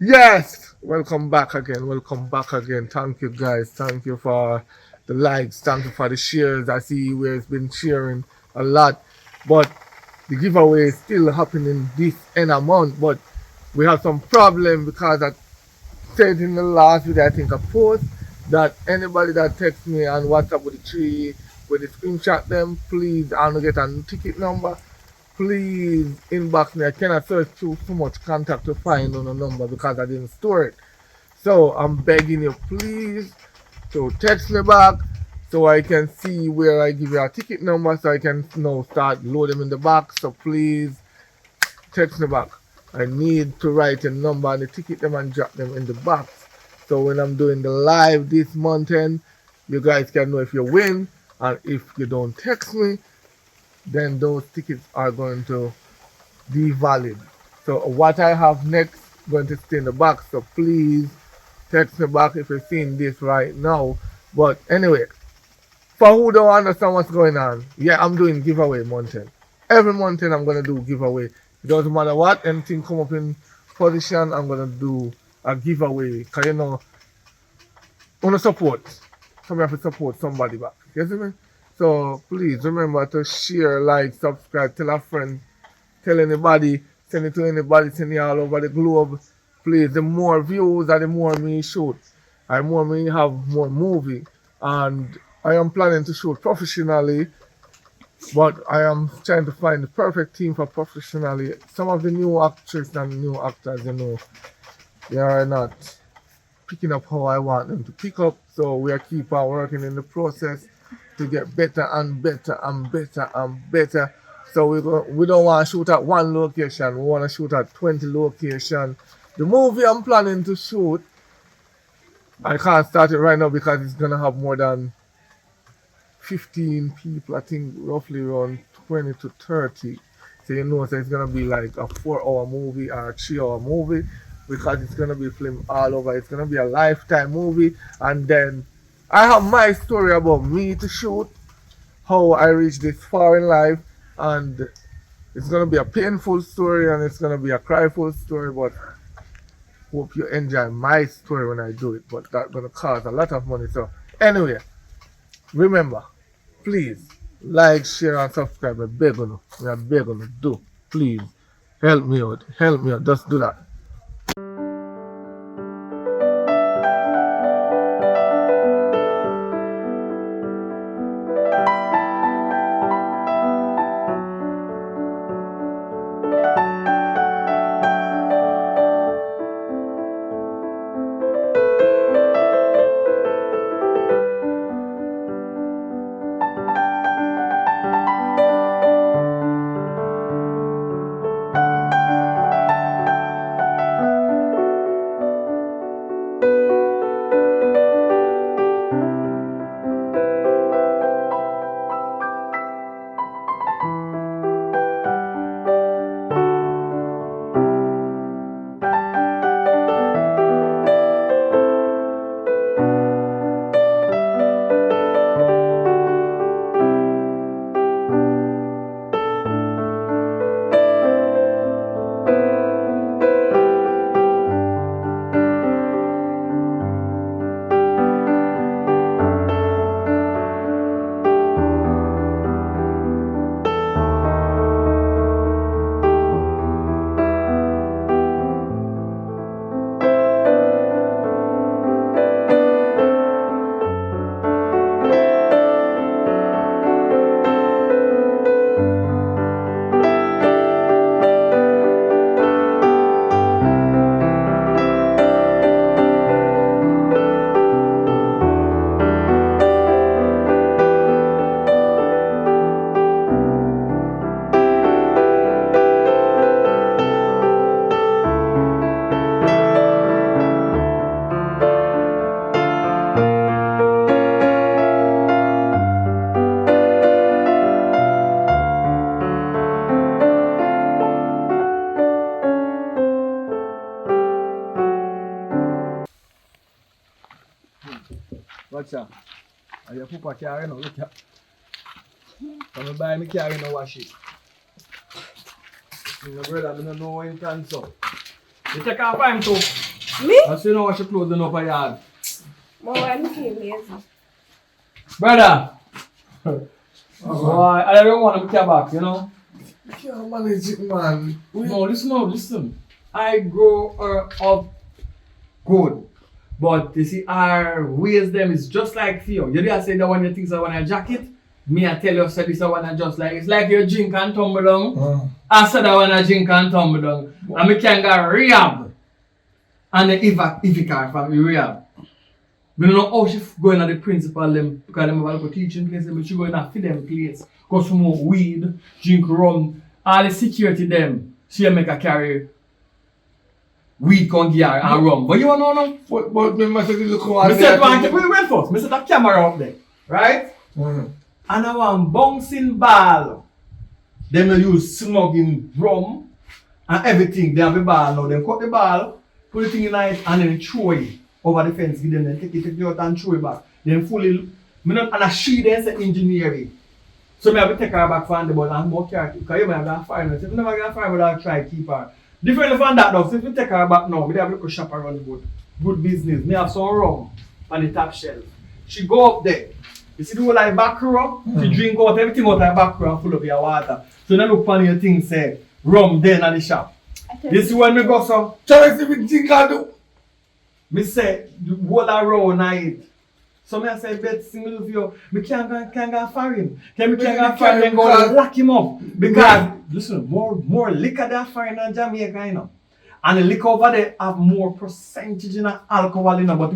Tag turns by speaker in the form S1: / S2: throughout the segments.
S1: Yes, welcome back again. Welcome back again. Thank you, guys. Thank you for the likes. Thank you for the shares. I see where it's been sharing a lot, but the giveaway is still happening this end of month. But we have some problem because I said in the last video, I think I post that anybody that texts me on WhatsApp with the tree, with the screenshot them, please, I want to get a ticket number. Please inbox me. I cannot search through so much contact to find on a number because I didn't store it. So I'm begging you, please, to text me back so I can see where I give you a ticket number so I can now start load them in the box. So please text me back. I need to write a number on the ticket them and drop them in the box. So when I'm doing the live this month end, you guys can know if you win, and if you don't text me, then those tickets are going to be valid. So what I have next going to stay in the box. So please text me back if you're seeing this right now. But anyway, for who don't understand what's going on, yeah, I'm doing giveaway mountain. Every mountain I'm gonna do giveaway. It doesn't matter what, anything come up in position, I'm gonna do a giveaway. Cause you know, wanna support. Somebody have to support somebody back. You see me? So please remember to share, like, subscribe, tell a friend, tell anybody, send it to anybody, send it all over the globe. Please, the more views and the more me shoot, and more me have more movie. And I am planning to shoot professionally, but I am trying to find the perfect team for professionally. Some of the new actors and new actors, they are not picking up how I want them to pick up. So we are keep on working in the process to get better and better and better and better. So we don't want to shoot at one location. We want to shoot at 20 locations. The movie I'm planning to shoot, I can't start it right now because it's gonna have more than 15 people. I think roughly around 20 to 30. So it's gonna be like a 4 hour movie or a 3 hour movie because it's gonna be filmed all over. It's gonna be a lifetime movie, and then I have my story about me to shoot, how I reached this far in life, and it's gonna be a painful story and it's gonna be a cryful story, but hope you enjoy my story when I do it. But that's gonna cost a lot of money. So anyway, remember, please like, share, and subscribe. I beg you, I beg you, do please help me out. Help me out. Just do that. Watch out. I just put a car in, look at. When I buy my car, I wash it. My brother, I don't know what you can so. You take off time too.
S2: Me?
S3: I see you wash your clothes enough for yard.
S2: But why me feel lazy?
S3: Brother! Boy, I don't want to get back, you know?
S1: You can't manage it, man.
S3: No, listen. I grow her up good. But you see, our ways them is just like Theo. You did say that when you think I want a jacket, me I tell you, say this I want to just like, it's like you drink and tumble down. I said I want to drink and tumble down. And me can go rehab. And then if you can't from the rehab. I don't know how she going at the principal them because them have a teaching place, but she going to feed them place. Go smoke weed, drink rum, all the security them. She make her carry weed con gear and rum. But you want to know?
S1: But me must say look how
S3: I said, wait first. I said that camera up there, right? And I want bouncing ball. Them they use smuggling rum and everything. They have a ball now. They cut the ball, put the thing in it, and then throw it over the fence. Give them, then take it out and throw it back. Then fully, and I she then say engineering. So I have to take her back from the ball and go carry it. Because you might have to find her. If you never get find her, I'll try to keep her. Different from that though. So if you take her back now, we have a little shop around the good business. Me have some rum on the top shelf. She go up there. You see the whole like back row? She drink out everything out like back row and full of your water. So then look on your thing say rum then at the shop. This is when we go some.
S1: Try to see what you can do.
S3: Me say the whole row night. So me I say bet single of you. Me can't go foreign. Can me can't go foreign and go and lock him up. Because listen, more liquor than foreign than Jamaica, you know. And the liquor over there have more percentage in alcohol, you know, but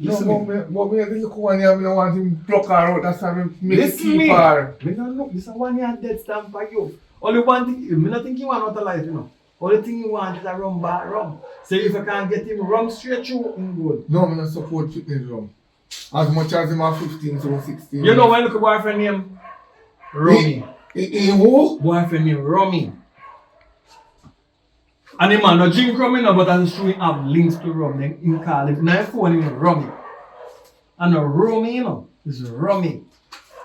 S3: listen
S1: no, but me look one year, I want him block her out, that's why I make it keep her.
S3: Me don't look, this is 1 year dead stamp for you. Only one thing, me not think you want out of life, you know. Only thing you want is a rum bar rum. So if I can't get him rum straight through, him good.
S1: No, I don't support fitness rum. As much as him at 15 to 16.
S3: You know when look at boyfriend name? Rummy.
S1: Who?
S3: Boyfriend name Rummy. And the man no drink rum, you know, but as true, he have links to rum. Then he call it. Now phone him Rummy. And no Rummy, you know, it's Rummy.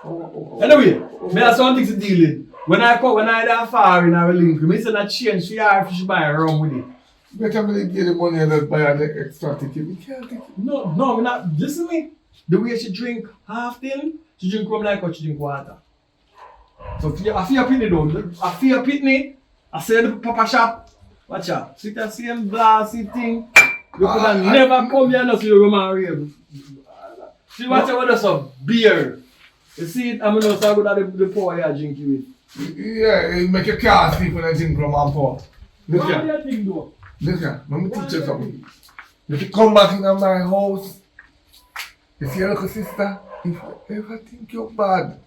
S3: Anyway, me have something to deal with. When I that far in our link, me say that change for her if she buy rum with it.
S1: Better me give the money and not buy an extra ticket. We can't take it.
S3: No, we not. Listen to me. The way she drink half thing, she drink rum like how she drink water. So I feel pitney though. I feel pitney. I say the papa shop. Watch out. See that same blasty thing. You could have never come here and see your room and rave. See watch out with some beer. You see it, I'm not so good at the poor here drink you with.
S1: Yeah, it make your car sleep when I drink rum and pour. Look
S3: What do
S1: here.
S3: you think though?
S1: Look here. Let me teach you something. If you come back into my house, you see your little sister, if you ever think you're bad,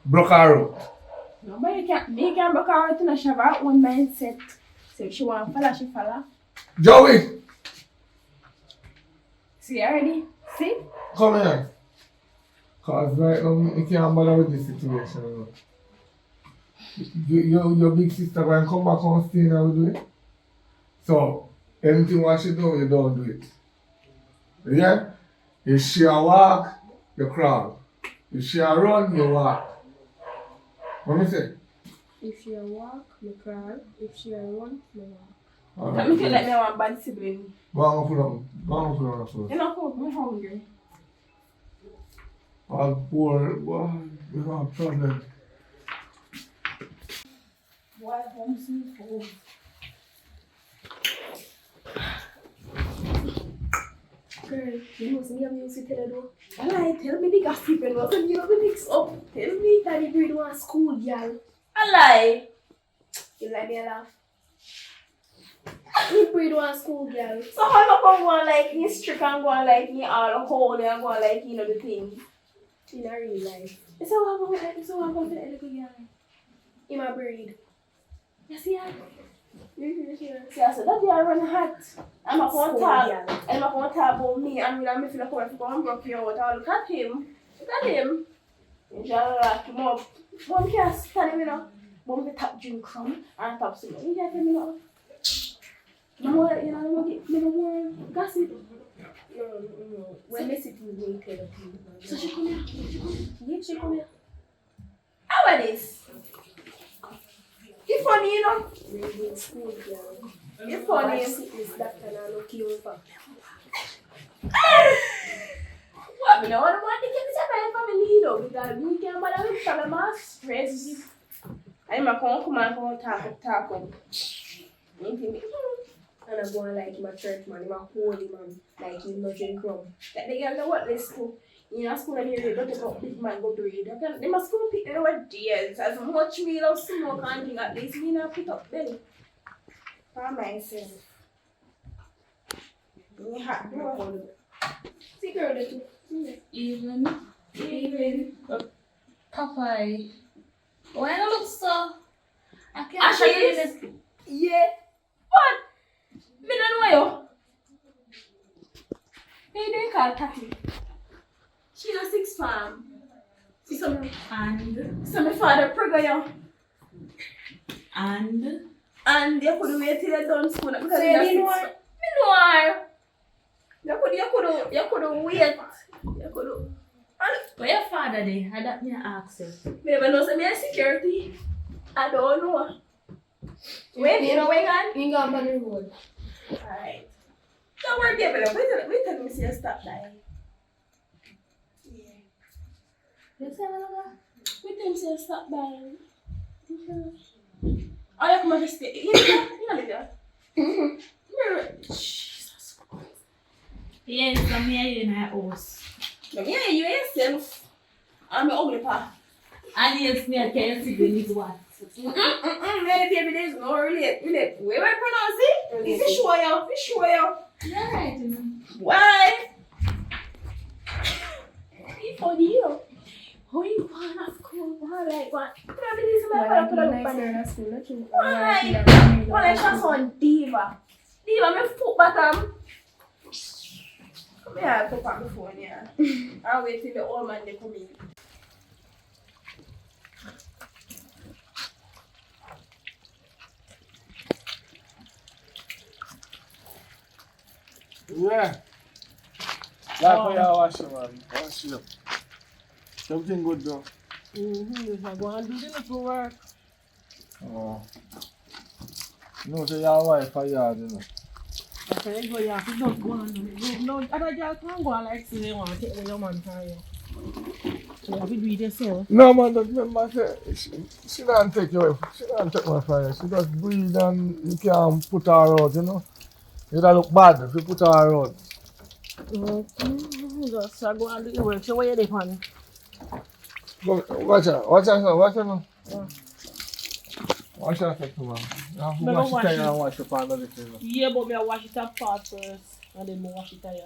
S1: block her out.
S2: No, but you can't block her out in a shop out one mindset. So if she want to follow, she follow.
S1: Joey,
S2: See already? See?
S1: come here. Cause right now, you can't bother with this situation. Your big sister going to come back and stay now with you. So, anything what she do, you don't do it. Yeah? If she a walk, you crawl. If she a run, you walk. What me say?
S2: If she a walk, me crawl. If she a run, me walk.
S1: Alright.
S2: That make it like me want bad sibling.
S1: Go on, put on. Go on, put on the food.
S2: You know, I'm hungry.
S1: All poor, boy, we have a problem.
S2: Why home sweet home? Girl, you know, some of you music tell you though. Alright, tell me the gossip and what you know the mix up. Tell me that you grade one school, girl. Alright. You like me a laugh? You grade one school, girl. So how am I going to like me strict and go and like me all holy and go and like you know the thing? In a real life. It's so I'm going to the little girl. In my breed. You see that? See, I said that girl run hot. I'm not going to talk about me and me feel like I have to go and broke you out. I'll look at him. Look at him. You shall lock him up. One can't stand him, you know. One the top drink crumb and top some. You get him, you know. No, you know, no more gossip. No. When they sit in the way, tell them. So she come here. Yeah, she come here. How about this? You funny, you know? Really school, girl. The funniest is that can I look you over. What? Me no want to get this up family though because we can't bother with some of my stress. I'm a come and talk. And I'm going like my church man, I'm a holy man, like you no drink rum. Like they get know what they school. You know, school and you don't take up big man go to read. They must go pick their ideas. As much me love smoke and drink, at least me not put up belly. For myself. Me hot, no hold it. See girl the two.
S4: Even. Popeye. Why I look so? I can't
S2: Actually, yeah. What? Me don't know you. Hey, they call Tati. She's a 6 farm. See some
S4: And
S2: my father prego you.
S4: and
S2: You could wait till you done school because
S4: So
S2: you
S4: you
S2: know
S4: know-
S2: me know. You could wait. You could.
S4: where your father there? I don't me ask you.
S2: Me never know some security. I don't know. Wait, you know where on?
S4: You go on the road.
S2: Alright. Don't worry, baby. Wait till me see you stop by. Yeah.
S4: You say what?
S2: Wait till me see you stop by. Oh, you come and just stay. You know there. Jesus Christ.
S4: Yes, I'm here in my house.
S2: Yeah, you yourself. I'm an ugly pa.
S4: And yes, me I can't see when it's what.
S2: Many baby days no relate. Where do I pronounce it? Fish wire.
S4: You're right, you know.
S2: Why? It's for you. How you wanna school? Like what? Put up this in my put up Why? Why just on diva? Diva, me foot bottom. Come here, put on the phone here. I'll wait till the old man they come in.
S1: Yeah. Like how you wash it, man. Wash it up. Everything good though.
S5: If I go and do the little work,
S1: Oh. No, so your wife for yard, you know.
S5: I say go, you have to just go and do it. No, other girl can't go and like say they want to take away your man from you. So you have to do it yourself.
S1: No man, just remember say she don't take you away. She don't take my fire. She just breathe and you can't put her out, you know. You don't look bad if you put her out.
S5: Just go and do the work. So where you dey on?
S1: Go, watch out now. Wash her take man. You have to
S5: Me
S1: wash
S5: go
S1: it
S5: wash
S1: and
S5: it.
S1: wash up and everything.
S5: Yeah, but me I wash it up part first and then me wash it here.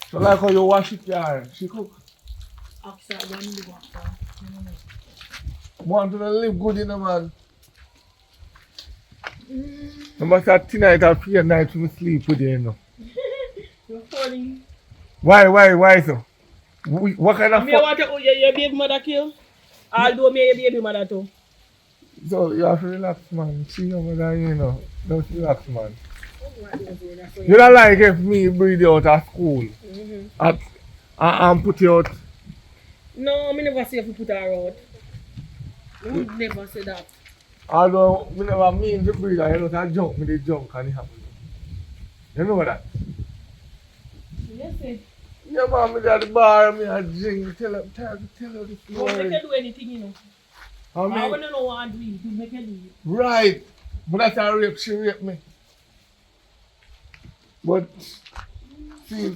S1: So like how you wash it here, she cook.
S5: After I go and do after.
S1: Want to live good in a man. I must have tonight or fear night to sleep with you, you know.
S5: You're funny.
S1: Why so? What kind of
S5: Me want to your baby mother kill. Although me your baby mother too.
S1: So you have to relax, man. See your mother, you know. Just relax, man. You don't like if me breathe you out of school and put you out.
S5: No, me never say if you put her out. I would never say that.
S1: Although we never mean to breathe, I don't have junk, me the junk and it happen. You know that?
S5: Yes, sir.
S1: Yeah, man, me at the bar, me a drink, tell her this
S5: Don't make
S1: story.
S5: her do anything, you know.
S1: I
S5: I
S1: mean,
S5: want to know what to do. You make her do it.
S1: right. But that's a rape, she raped me. But, see,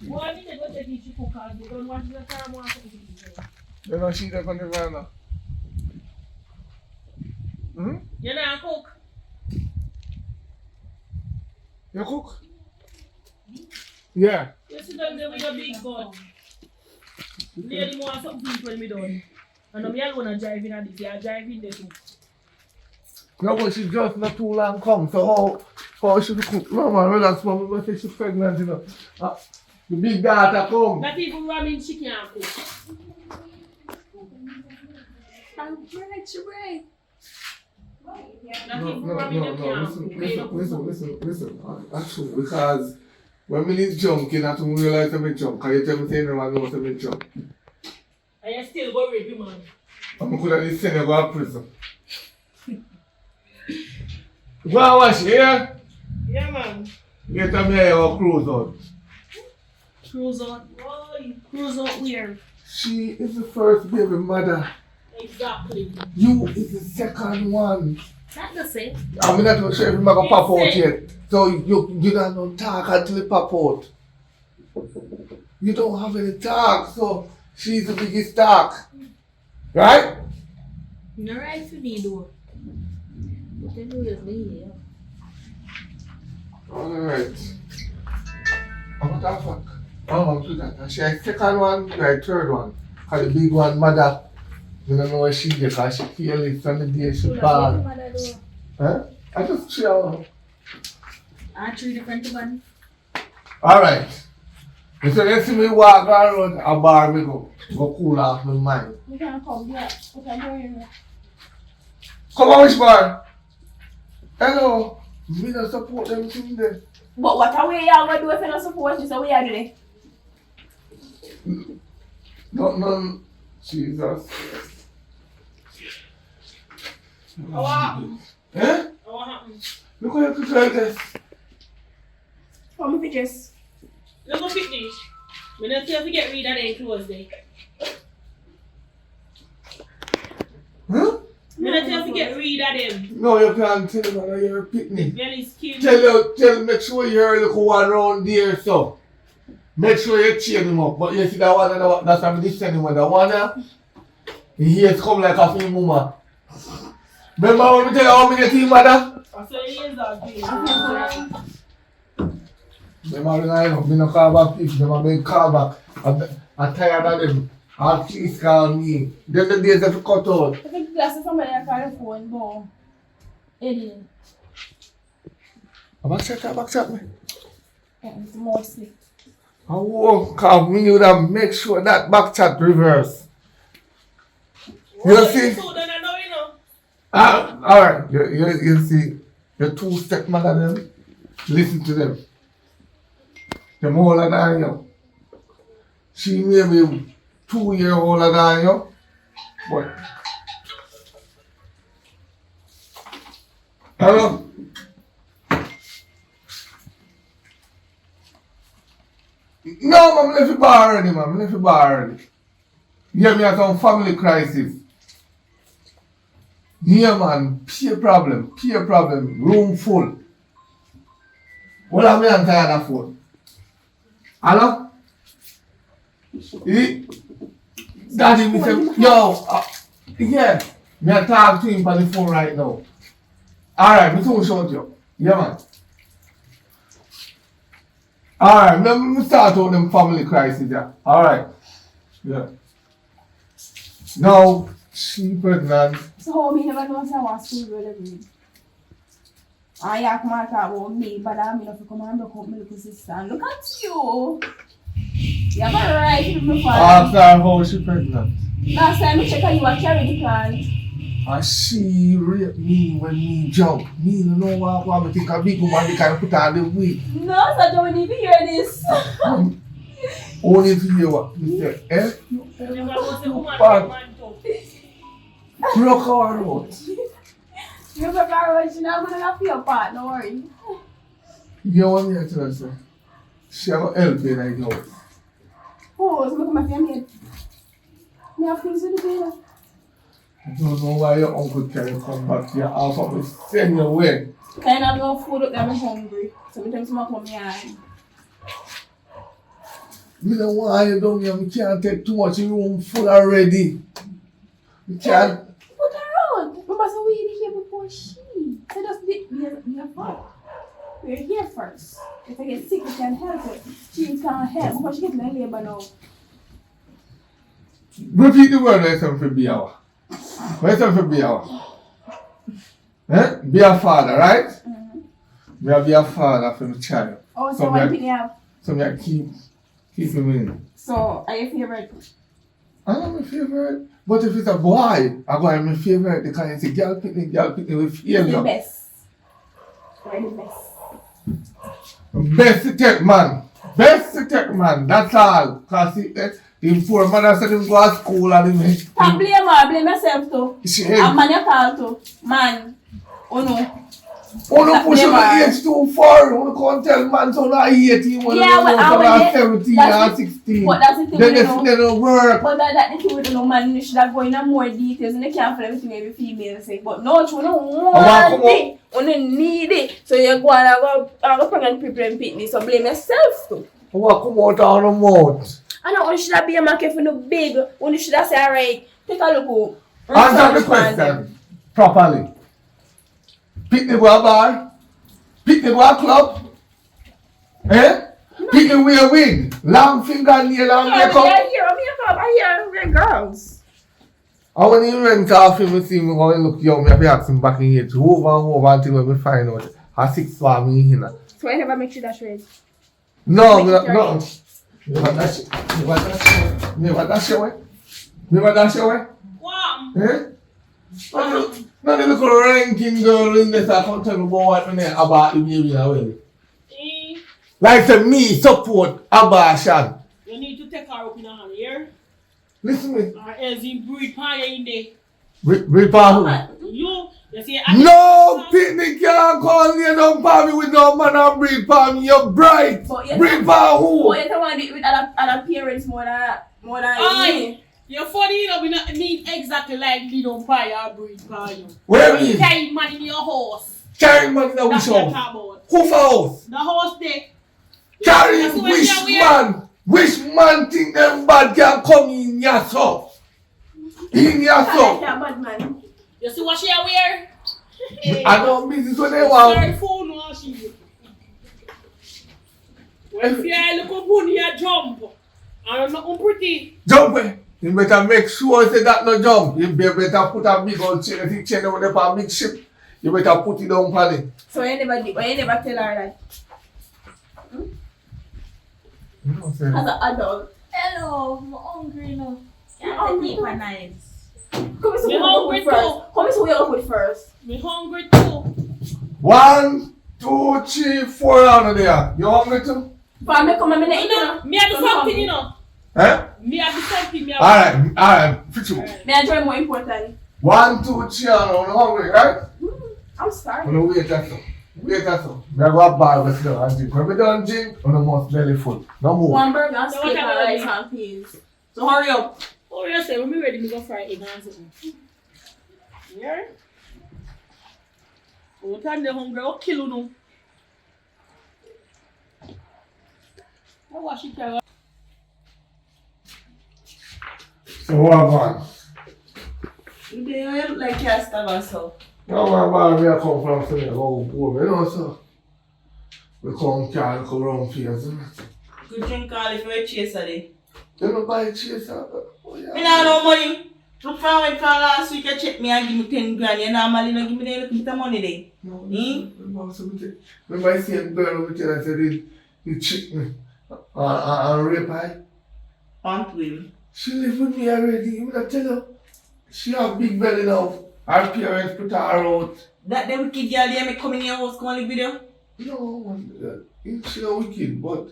S5: Well, I need to go take it to cook out. You don't want to get her more something to do.
S1: you know she there on the veranda. Hmm?
S5: You know, I cook.
S1: You cook? Yeah.
S5: You sit down there with your big gun. Lady more something to when me done. And I'm here going to drive in at this. I drive in there too.
S1: No, but she just not too long come, so how she cook? No man, relax, man, but say she's pregnant, you know. The big daughter come.
S5: Not even ramen she can't cook.
S2: I'm right.
S5: Not even ramen you can't cook.
S1: Listen. Actually, because when me is drunk, you have to realize I'm drunk. Can you tell me saying no one knows I'm drunk?
S5: And you still go rape you, man.
S1: I'm going to send you to prison. Go and wash here.
S5: Yeah, man.
S1: Get a hair or cruise out.
S5: Cruise out. Oh, cruise out where?
S1: She is the first baby mother.
S5: Exactly.
S1: You is the second one.
S4: Not the same.
S1: I'm not sure if you're going to pop out yet. So you don't talk until you pop out. You don't have any talk, so she's the biggest talk. Right?
S4: You're right for me, though. But then you just me, yeah.
S1: Alright. What the fuck? Oh, do that. And she has second one, you have third one. Because the big one, mother, you don't know where she is because she feel it from the day she born. Huh? I just chill.
S4: Three different ones.
S1: Alright. You so you see me walk around a bar, me go cool off my mind.
S2: You can come here. You can go here.
S1: Come on, which bar? Hello. Me don't support them thing there.
S2: But what are we y'all gonna do if you don't support me? So we are doing?
S1: No, Jesus.
S5: What happened?
S1: Eh?
S5: What happened?
S1: Look what you could this.
S2: Come with pictures.
S5: Look at this. We don't tell to get rid of them clothes there.
S1: Huh?
S5: We don't tell to get rid of them.
S1: No, you can't tell them that you're a picnic.
S5: Very skin.
S1: Make sure you're looking one around there, so. Make sure you chain him up. But you see that one, that's what I'm listening with. The one, he has come like a film woman. Remember when we tell you how many team mother?
S5: I saw he is that thing.
S1: Remember, I don't call back people, remember, they call back. I'm tired of them. All please call me. Then the days have cut out.
S2: I think that's somebody that call the phone, but alien.
S1: Back chat me.
S2: It's mostly.
S1: Oh, cause me would have make sure that back chat reverse. You see?
S5: So then I know, you know.
S1: Alright, you see, the two stepmother them, listen to them. Them older than you. She may be 2 years older than you, but hello? No, man, I left the bar already, man. I left the bar already. Yeah, me have some family crisis. Yeah, man, peer problem, room full. What am I tired of phone? Hello? Daddy, me say, yo, yeah, me I talk to him on the phone right now. Alright, me soon show you. Yeah, man. Alright, let me start with them family crisis, yeah. Alright. Yeah. Now, she pregnant.
S2: So how me never know I want school really good. And you come and talk about me, but I'm enough to come and look up my little sister. And look at you. You have a right to me
S1: Ask her how she pregnant.
S2: Last time I check on you, I carry the plant.
S1: And she raped me when me jump. Me don't know what I think a big woman they can put on the wig.
S2: No, so don't even hear this.
S1: Only to hear what you say. Eh?
S5: Never was a woman,
S1: Bad.
S5: man, too.
S1: Broke her out.
S2: You're prepared, you're not going to have your part, don't worry.
S1: You know what me tell her, sir? She have a help in the house.
S2: Oh, so look at my family. You have things to do there.
S1: I don't know why your uncle can come back here after me send you away.
S2: Kind of no food up there, I'm hungry. Sometimes I come here.
S1: Me don't want you down here. Me can't take too much room full already. Me can't.
S2: Put her out. Remember, so we did here before she. So just we have fun. We're here first. If I get sick, we can help her. She can't help because she gets in labor now.
S1: Repeat the word I said for be our. What is for be our? Eh? Be a father, right?
S2: Mm-hmm.
S1: Me be a father for my child.
S2: Oh, so
S1: So
S2: what
S1: me-
S2: do you have?
S1: So me keep him in.
S2: So, are your favorite?
S1: I'm not my favorite. But if it's a boy, I'm going to be my favorite because it's a girl picnic with
S2: You're the
S1: failure.
S2: best. You're the best.
S1: Best to take man. Best to take man. That's all. Because the poor mother said him go to school and him.
S2: Can't blame her, blame yourself too.
S1: She
S2: A man you call to. Man. Oh no.
S1: Wanna push him
S2: Never.
S1: age too far. Wanna come tell man so now 18, wanna
S2: Yeah,
S1: know
S2: but
S1: so
S2: I
S1: now
S2: would-
S1: 17
S2: that's
S1: or
S2: the-
S1: 16.
S2: but that's the thing
S1: Then
S2: we
S1: they
S2: know.
S1: they don't work.
S2: But that the thing with no man, you should have go into more details and they can't for everything every female say. But no, you don't want it. You don't need it. So you go and go pregnant people and pick this. So blame yourself too.
S1: I want come out on the mouth.
S2: I know you should have be a man for no big. You should have say, alright, take a look.
S1: Answer the question properly. Pick the boy bar. Pick the boy club. Eh? Pick the wear wig. Long fingernail and makeup.
S2: I hear we're girls.
S1: I when he went off him, I see me going look young, I have to ask him back in here to over and over until when we find out a 6 for me here.
S2: So I never make sure that's right.
S1: No,
S2: Make it
S1: no. Never dash it. Never dash it. Never dash away. Never dash away.
S5: Wow.
S1: Eh? No, the little ranking girl in this, I can't tell you about about the baby away. Like to me, support abortion.
S5: You need to take her up in a hand here.
S1: Listen me.
S5: Or else you breed fire in there.
S1: Repa who?
S5: You see,
S1: No, picnic can't call you down for me with no man and breed for me. You're bright. Breed for who?
S2: But you don't want to do it with other parents more than
S5: Aye. You're funny, you know, we not need exactly like little fire or breed fire.
S1: Where is?
S5: Carry money in your horse.
S1: Carry money in the
S5: That's
S1: which
S5: what I'm
S1: house?
S5: talking about.
S1: Who for house?
S5: The horse there.
S1: Carry
S5: That's what
S1: which
S5: you're wearing.
S1: man? Which man think them bad can come in your house? In your
S2: I like
S1: house?
S2: that bad man.
S5: You see what she wear?
S1: I know business what they want.
S5: Sorry, phone or she. When if you look up on your jump, and nothing pretty.
S1: Jump eh? You better make sure say that no jump. You better put a big old chain. If you chain over there for a big ship, you better put it down for it.
S2: So you never tell her that.
S1: You know what I'm saying?
S2: As an adult.
S4: Hello, I'm hungry now.
S2: You're
S4: Can't
S2: hungry
S4: take
S2: too?
S4: my knives.
S2: Come
S5: Me hungry
S2: first.
S5: too.
S2: Come so we up with first.
S5: Me hungry too.
S1: 1, 2, 3, 4 under there. You hungry too?
S2: For me come and me
S5: You know, me have something, you know.
S1: Eh?
S5: Me have something, me have.
S1: Alright, fit you.
S2: Me enjoy more important.
S1: 1, 2, 3 and I'm hungry, right?
S2: I'm starving.
S1: I'm gonna wait that so. Wait that so. We have a bar with you and drink. When we done drink, I'm almost belly full. No more.
S2: One burger and
S5: So
S2: steak
S5: what
S2: and
S5: about
S2: rice
S5: me?
S2: and peas. So hurry up.
S5: Oh, you say, when we ready, me go fry egg and something. Yeah? What time they hungry? I'll kill you now. I wash it here.
S1: So what on?
S2: You look like you're starving so.
S1: No man, we are come from somewhere. Oh, boy, you know so. We come can come around here, isn't it?
S6: Good drink all if you're a chaser there.
S1: You don't buy chaser. Oh, yeah.
S6: Me nah no money. Look from when from last week you check me and give me 10 grand. You normally don't give me the little bit of money there.
S1: No,
S6: Hmm?
S1: remember I see a girl with you, I said he tricked me. And rape her.
S6: Aunt Will.
S1: She live with me already. You would tell her. She have big belly now. Her parents put her out.
S6: That the wicked girl there me come in your house come and live with you.
S1: No, she not wicked, but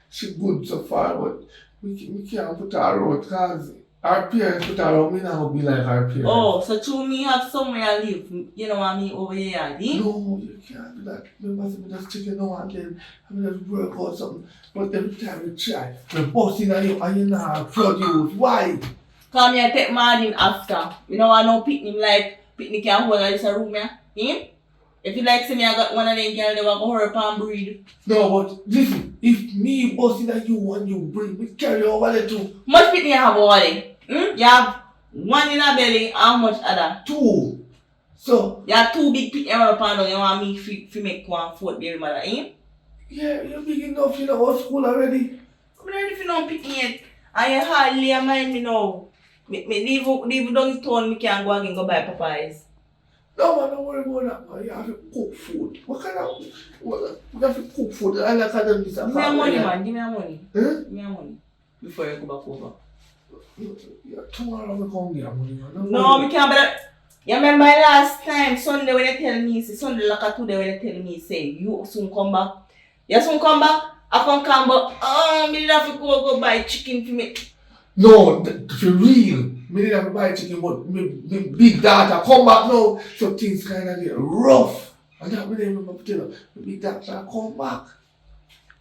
S1: she good so far. But we can't put her out because her parents put her out. Me not be like her parents.
S6: Oh, so to me have somewhere to live. You know what I mean over here, eh?
S1: No, you can't do that. Remember, I just chicken no and then I just work or something. But every time we try, we're busting at you and you not produce. Why?
S6: Come here take Martin after. You know I know picnic like picnic can hold in this room here. Hmm? If you like see me I got one of them girls they will go hurry up and breed.
S1: No, but listen, if me busting at you and you bring me carry over there too.
S6: Much picnic you have over there? Hmm? You have one in a belly, how much other?
S1: 2. So,
S6: You have 2 big picnic around the you want me to make 1 fourth baby mother, eh?
S1: yeah, you're big enough, you know, our school already.
S6: I'm not ready for no picnic yet. And you hardly mind me now. Me leave down the town, me can go again go buy Popeyes.
S1: No, man, don't worry about that, man. You have to cook food. What kind of, you have to cook food. I like how them this.
S6: Give me your money, man. Give me your money.
S1: Huh?
S6: Give me your money. Before you go back over.
S1: Yeah, tomorrow we come get money, man.
S6: No, me can't better. You remember last time, Sunday when you tell me, say, Sunday like a today when you tell me, say, you soon come back. You soon come back? I can't come back. Me have to go buy chicken for me.
S1: No, for real. Me didn't have to buy chicken, but me big data come back now, so things kind of get rough. And that when I remember tell her, the big doctor come back.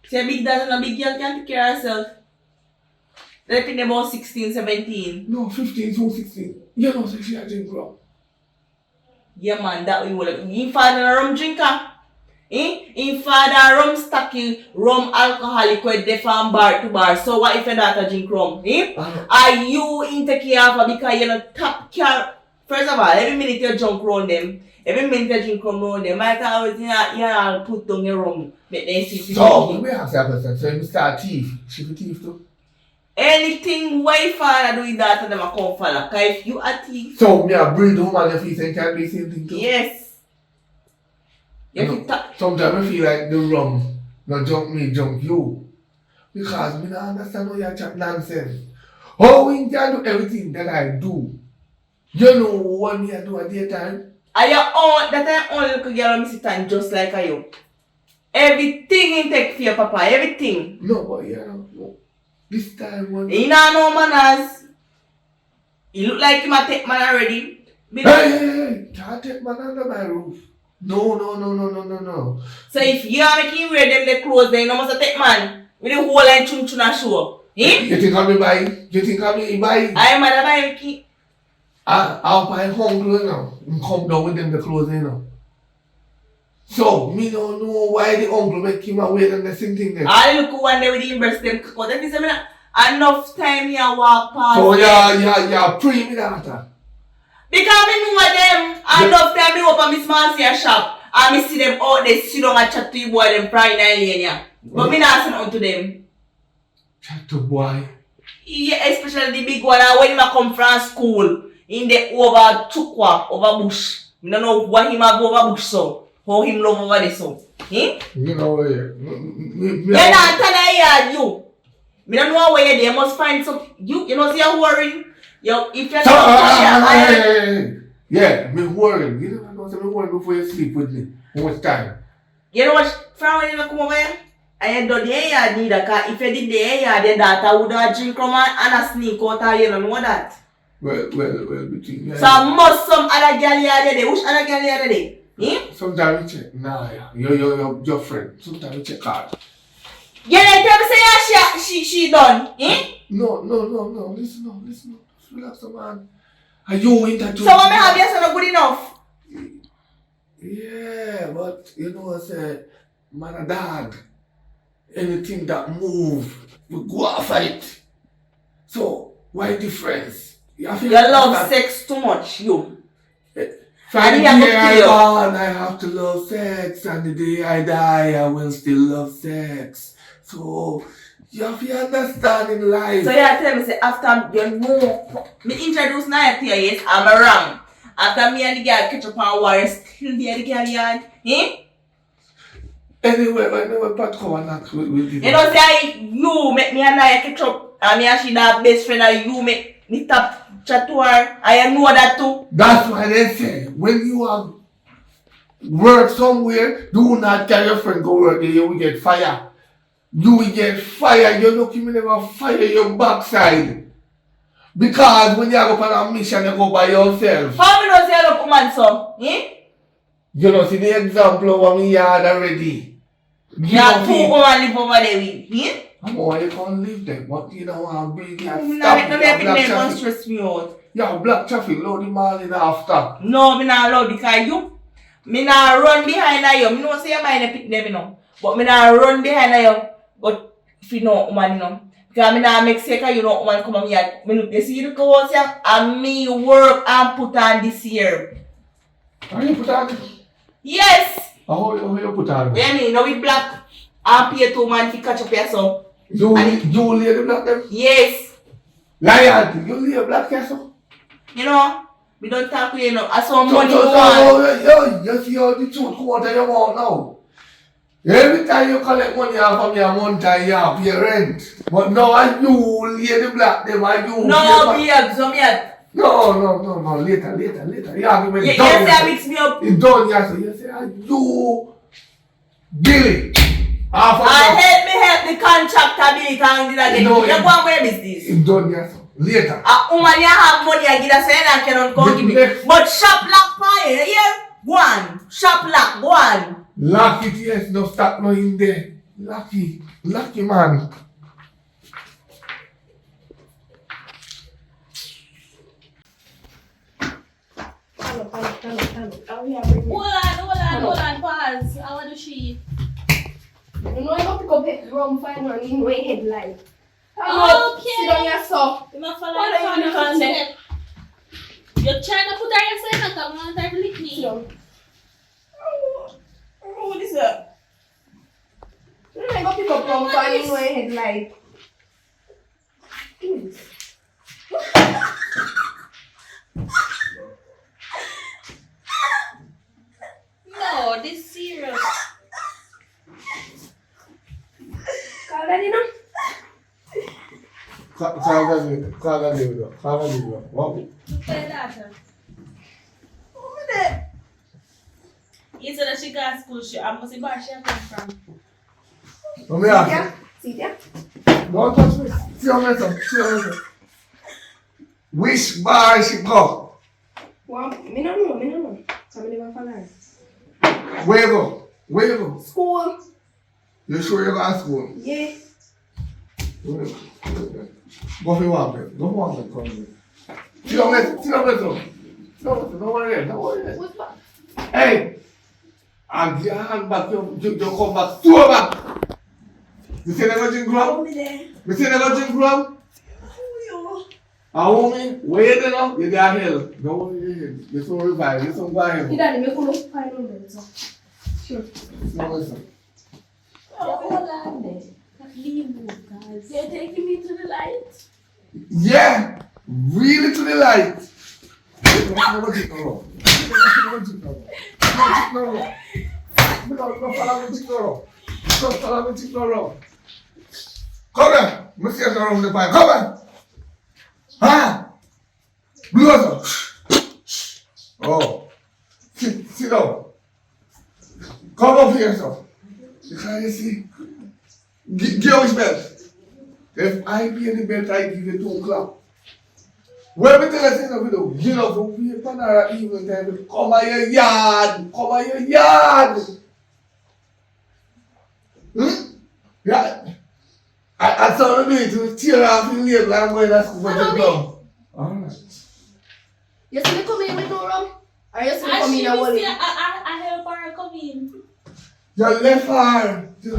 S6: Say big dad and a big girl can't take care of herself. They think about 16, 17.
S1: No, 15 to 16. You know, so she a drink rum.
S6: Yeah man, that way will him father a rum drinker. Him father rum stocking, rum alcoholic with they from bar to bar. So what if your daughter drink rum? Are you in take care of her because you're not top care? First of all, every minute you jump around them, every minute you drink rum around them, might always you put down your rum. Make them see.
S1: So, let me ask you a question. So, you start thief. She be thief too?
S6: Anything why father do with that them a come follow. Cause if you a thief.
S1: So, me a breed woman your face and can do the same thing too?
S6: Yes. You
S1: Sometimes I feel like the rum not jump me, jump you. Because me don't understand how you chat nonsense. How we can do everything that I do? You know what me I do at daytime?
S6: Are you on that I only little girl me sit and just like you? Everything in take for your papa, everything.
S1: No, but you know, this time when...
S6: He not no manners. He look like him a take man already.
S1: Hey, can't take man under my roof. No.
S6: So if you are making wear them the clothes, then you must take man. With the whole line chun and show.
S1: You think I me buy? You think I me buy?
S6: I am mother buy me.
S1: I'll buy home clothes now. And come down with them the clothes now. So, me don't know why the uncle make him away than the same thing there.
S6: I look one day with the breast them because that is enough time you walk past.
S1: So yeah, pre me that.
S6: Because I know them, enough time me open my small see a shop and me see them out there sit down and chat to you boy them Friday night lane. But me not say nothing to them.
S1: Chat to boy?
S6: Yeah, especially the big one when he come from school in the over Chukwa, over bush. Me don't know what him have over bush so. How him love over this so.
S1: You know where
S6: you not tell you. Me don't know where they must find some you know see you worrying. Yo, if you're
S1: yeah, me worrying. You know what I'm worrying before you sleep with me. How much time?
S6: You know what? From when you come over here, I don't the air neither. Cause if you did the air, then that would have drink from and a sneak out. You don't know that.
S1: Well, between me.
S6: So must some other girl here there. Which other girl here there?
S1: Sometimes you check. Nah, yeah. Your friend. Sometimes you check hard.
S6: Yeah, they tell me say she done.
S1: No. Listen. Relax, man. Are you into?
S6: So what me have you not good enough?
S1: Yeah, but you know what I said, man a dog. Anything that move, we go out fight. So why difference? You
S6: love sex too much, you.
S1: From the day I born, I have to love sex, and the day I die, I will still love sex. So you have to understand in life.
S6: So you tell me say after you know me introduce Naya to you, yes, I'm wrong. After me and the girl catch up on war, still there the girl yard.
S1: Anyway, Pat come and ask with you.
S6: You know say you make me and Naya catch up and me and she that best friend and you make me top chat to her. I know that too.
S1: That's why they say when you have work somewhere, do not tell your friend go work there, you will get fired. You will get fired. You're lucky me never fire your backside. Because when you go on a mission, you go by yourself.
S6: How me know say I love woman so?
S1: You know, see the example of me yard already.
S6: You have two women live over there with.
S1: I'm you can't live there, but you know, I'm big.
S6: Don't stress me out.
S1: Yeah, black traffic, load the mall in after.
S6: No, me not allowed because you. Me not run behind you. Me know say you might pick them, you know. But me not run behind you. But if you know woman, you know. Because I not make sake you know woman come on me and you see you go out here and me work and put on this year.
S1: How you put on?
S6: Yes!
S1: How you put on?
S6: What you mean? Now we black and pay 2 man to catch up here so.
S1: You lay the black them?
S6: Yes.
S1: Lion, you lay a black castle?
S6: You know, we don't talk with you know. I saw money you want.
S1: You see how the truth come out of your mouth now. Every time you collect money off of me a month time you have your rent. But now I you lay the black them and you
S6: no, be up, so me up.
S1: No, later. You argument
S6: you
S1: done.
S6: Yes, mix me up.
S1: It's done, yes. You say you Billy.
S6: Help me the contractor Billy can do that again.
S1: No,
S6: you go on where business.
S1: It's done, yes. Later.
S6: Woman you have money I give us and I cannot go give me. But shop lock fire, yeah? Go on. Shop lock. Go on.
S1: Lock it, yes. No stop no in there. Lucky. Lucky, man.
S2: Hello. Oh, yeah, bring me.
S4: Hold on, pause. I want to see.
S2: You know, I got to pick up the rum final in my headlight.
S4: Okay.
S2: Sit down yourself.
S4: You must follow
S2: What are you
S4: your
S2: doing there?
S4: step. You're trying to put her yourself in a come on, time lick
S2: Sit
S4: me.
S2: down. Oh, what is that? You know, I got to pick up rum final in my headlight. What is this?
S4: No, this serious.
S2: Call daddy now.
S1: Call that leave. What?
S4: Tell that.
S2: Over there.
S4: You said that she got school, I must see where she come from.
S1: Come here.
S2: See there?
S1: Don't touch me. See your mess. Which bar she go?
S2: Well, me no know. So me never follow her.
S1: Where you go?
S2: School.
S1: You sure you go to school?
S2: Yeah.
S1: Go for one bit. Come here. See your mess. Don't worry there.
S2: What's that?
S1: Hey! And your hand back, you come back, two back. You say never drink rum?
S2: Over there.
S1: You say never drink rum?
S2: Oh,
S1: A woman, wait there now, you got hell. No worry, you're so revived, you're so
S2: yo.
S1: violent.
S2: Daddy, me come up find on them, so. Sure.
S1: No, listen.
S4: Hold on there. Leave me, guys. You're taking me to the light.
S1: Yeah! Really to the light. Never drink no rum. Never drink no rum. No follow me no rum. Come here. Me see you around the fire. Come here. Huh? Blow up. Oh. Sit down. Come up here, sir. Can you see? Give which belt? If I be in the belt, I give you 2 o'clock. What me tell you say no video? You know, for we panara evening time, come on your yard. Yeah. I saw you do it to tear off your label and go in that school for the ground. Alright.
S2: You see me come in with no rum? Or you see me
S4: And
S2: come
S4: she
S2: in and
S4: will
S2: hold
S4: see,
S2: it?
S4: I help her come in.
S1: You left her to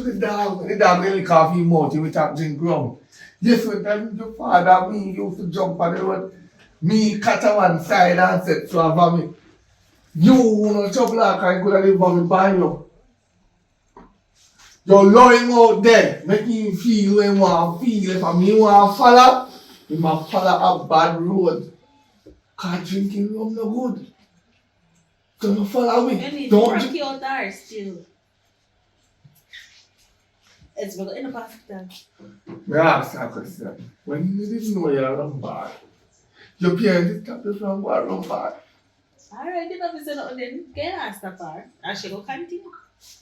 S1: the dog. When the dog nearly cough him out, you will talk drink rum. Yes, when time your father me used to jump on the road, me cut on one side and set to a vomit. You no chop like I could have vomit by you. You're lying out there, making him feel when you want to feel. If me want to follow, you must follow a bad road. Cause drinking rum no good. So you follow
S4: You
S1: me.
S4: need
S1: Don't
S4: to
S1: drink.
S4: work out there still. It's going in the hospital.
S1: May I ask you a question? When you didn't know you were rum bad, your parents stopped you from going rum bad.
S4: Alright, you know, if it's not then, get asked that part. And she go continue.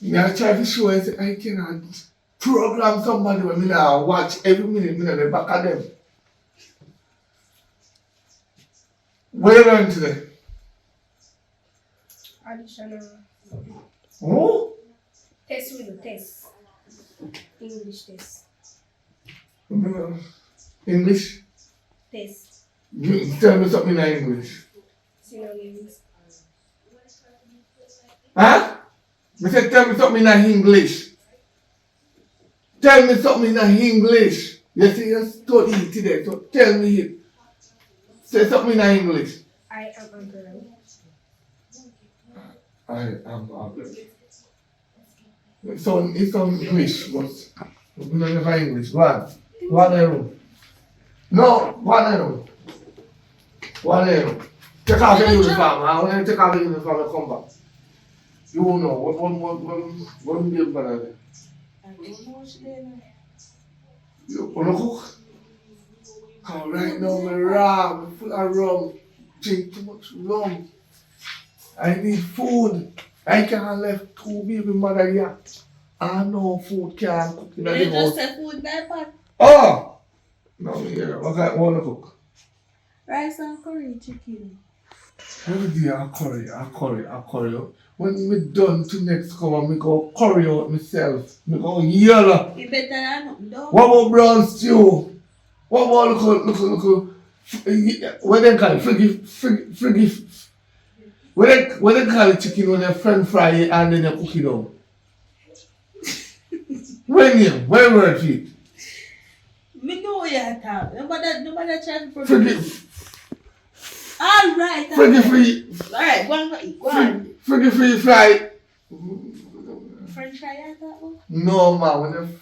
S1: Me I try to show you say I cannot program somebody when me now watch every minute me na the back of them. What you learn today?
S2: Additional
S1: Oh?
S2: test with the test. English test.
S1: English?
S2: Test.
S1: Tell me something in English.
S2: Synonyms.
S1: Huh? Me say tell me something in English. Tell me something in English. You say you study today, so tell me it. Say something in English.
S2: I am a girl.
S1: I am a girl. It's on English, but we don't have English. Go on. Go on the room. No, go on the room. Go on the room. Take off your uniform. I want you to take off your uniform and come back. You will know what we be gonna do.
S4: I don't know what she did.
S1: You wanna cook? Cause right now my rum, full of rum. Drink too much rum. I need food. I can't left 2 baby mother here. I know food can't cook in the
S4: You
S1: house.
S4: just say food by pot.
S1: Oh! No, yeah. What kind wanna cook?
S4: Rice and curry chicken.
S1: Every day I curry. When me done to next cover, me go curry out myself. Me go yellow.
S6: You better than nothing, though.
S1: What about brown stew? What about look, what they call it? Friggy. What they call it chicken when they french fry it and then you cook it out? When word it?
S6: Me know what you're talking. Nobody try to protect.
S1: Friggy.
S6: Alright.
S1: Friggy free.
S6: Alright, go on.
S1: Friggy free fry.
S6: French fry you talking about?
S1: No man,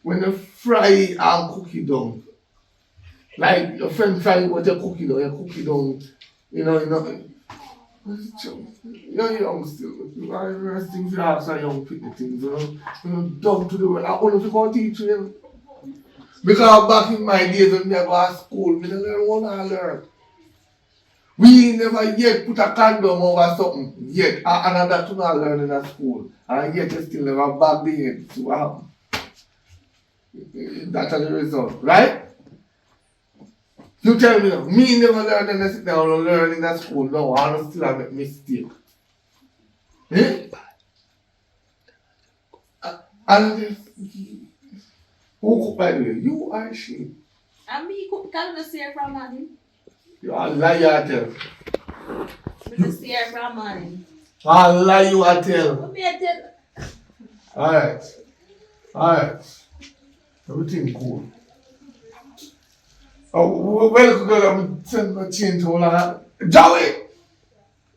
S1: when you fry it and cook it down. Like your french fry what you cook it down, you know. You're young still. I rest things you ask a young people things, you know, dumb to do it. I only go teach you. Because back in my days when I go to school, I didn't learn what I learned. We never yet put a condom over something yet. And that's what I learned in school. And yet you still never bag the head. So what happened? That's the result, right? You tell me now, me never learn and I sit down and learn in that school. No, I still have a mistake. Eh? And who cook by the way? You or she?
S6: And me cook calendar here from morning.
S1: You are a liar, tell.
S6: Me just here from morning.
S1: I lie you are tell.
S6: What me I tell?
S1: Alright. Everything cool. Oh, well, girl, I'm sending my change all that. Joey!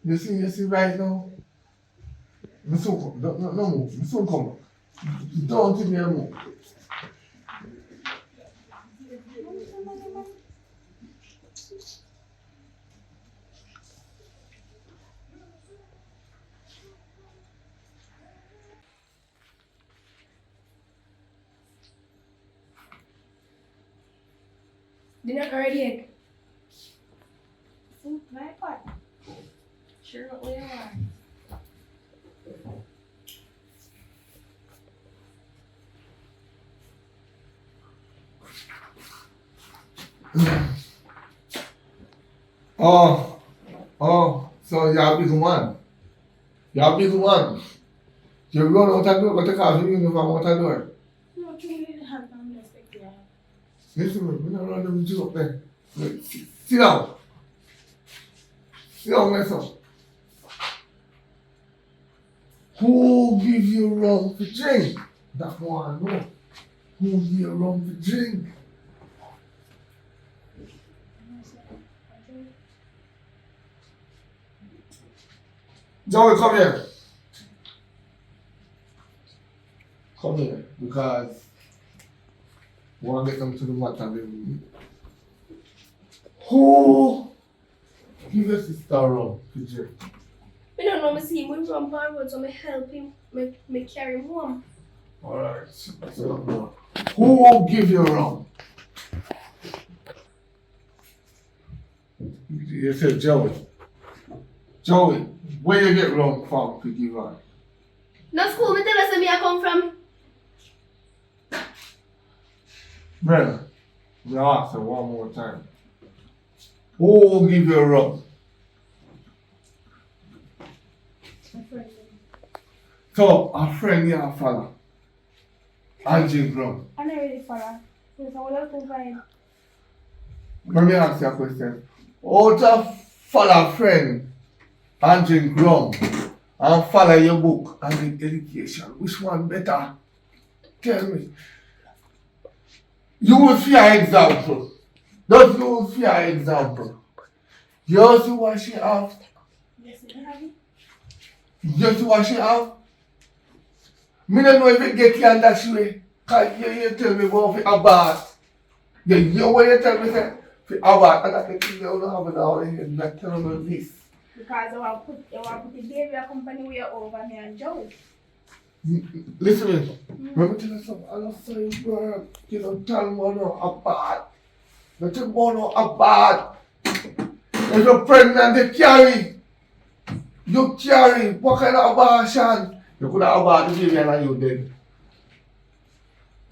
S1: You see right now? Me soon come. No move. Me soon come. Don't give me a move.
S2: Dinner already egg.
S6: My part. Sure what we are.
S1: So you're a big one. You run out the door, but the car you uniform out the door.
S6: No, you didn't have no respect there.
S1: Listen to me, we don't run them two up there. Look, sit down. Sit down, myself. Who give you rum to drink? That one, no. Who give you rum to drink? Joey, come here. Come here, because we want to get them to the matter. Who give your sister rum to drink?
S2: I don't know, I see him with rum forward, so I help him, me carry him home.
S1: Alright, so who give you rum? You said Joey. Joey, where you get rum from to give her?
S2: No school, me tell us where I come from.
S1: Brother, me ask her one more time. Who give you rum? So, a friend you have follow. And drink rum.
S2: I'm not ready for that. There's a whole lot of fine.
S1: Let me ask you a question. How to follow a friend and drink rum and follow your book and get education? Which one better? Tell me. Use for example. Just use for example. You see what she have?
S2: Yes, you have it.
S1: You see what she have? Me don't know if it get you on that way. Cause you tell me about a bath. You know what you tell me say? For a bath. And I think you don't have it all in here. Not telling me this.
S2: Because I want to put the baby company way over me and Joe.
S1: Listen to me. Let me tell you something. I don't say word. You don't tell me no a bath. You tell me no a bath. If you're pregnant, they carry. You carry. What kind of abortion? You could have abort the baby and you dead.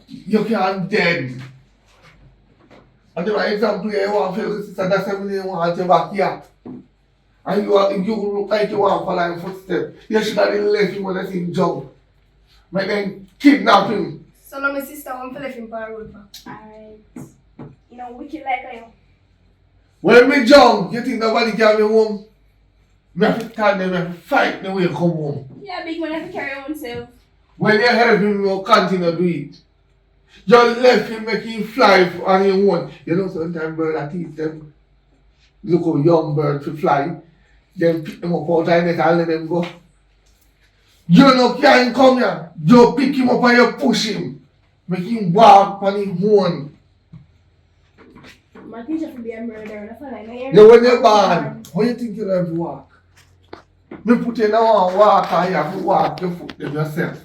S1: You can't dead. And the example here, you want to feel sister, that's everything you want to back here. And you look like you want to follow him footsteps. You should have left him when I see him jump. But then kidnap him.
S2: So now my sister won't left him for a road. Alright. You know, wicked like I am.
S1: When me jump, you think nobody carry me home? Me have to tell them, me have to fight the way you come home.
S2: Yeah, big man have to carry your own self.
S1: When you help him, you continue to do it. You left him, make him fly on his own. You know sometimes birds that teach them. Look how young birds to fly. Then pick them up out of the net and let them go. You no can't come here. You pick him up and you push him. Make him walk on his own.
S2: My teacher could be a murderer. That's all I know.
S1: You when you're born, how you think you learn to walk? Me put you in a one walk and you have to walk your foot them yourself.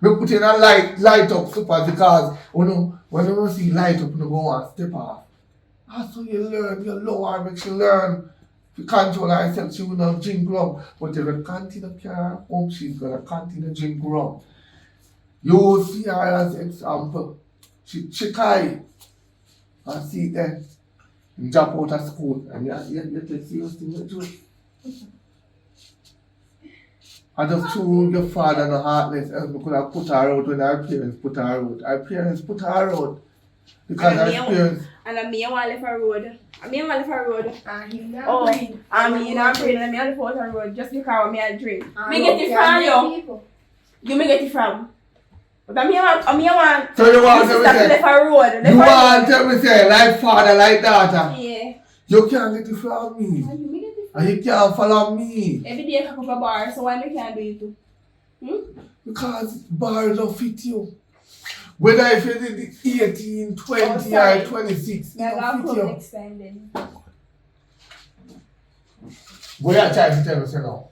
S1: Me put you in a light up super because when you see light up, you go and step off. That's how you learn. You lower makes you learn. To control herself, she will not drink rum. But if you continue to carry her home, she's going to continue to drink rum. You will see her as an example. She cry. And see then. And drop out of school. And you take serious thing to do it. I just told your father no heartless else we could have put her out when our parents put her out. Our parents put her out. Because our parents...
S2: And I mean, I want to left a road. I mean, I want to left a road.
S4: And you not
S2: Oh,
S4: breathe.
S2: I mean, I'm afraid I left out a road just because me a drink.
S4: And
S2: Me get it
S4: you
S2: from
S4: can't
S2: you.
S4: make people.
S2: You me get it from. But I mean, I want.
S1: So you want
S2: this
S1: to
S2: is that
S1: say...
S2: left a road.
S1: You want to say like father, like daughter.
S2: Yeah.
S1: You can't get it from me.
S2: And you me get it from.
S1: And you can't follow me.
S2: Every day I cock up a bar, so why me can't do it too?
S1: Because bars don't fit you. Whether if you did 18, 20
S2: Oh, sorry.
S1: or 26, it
S2: Yeah, I'll
S1: don't
S2: come
S1: fit you.
S2: next time then.
S1: What you trying to tell me say now?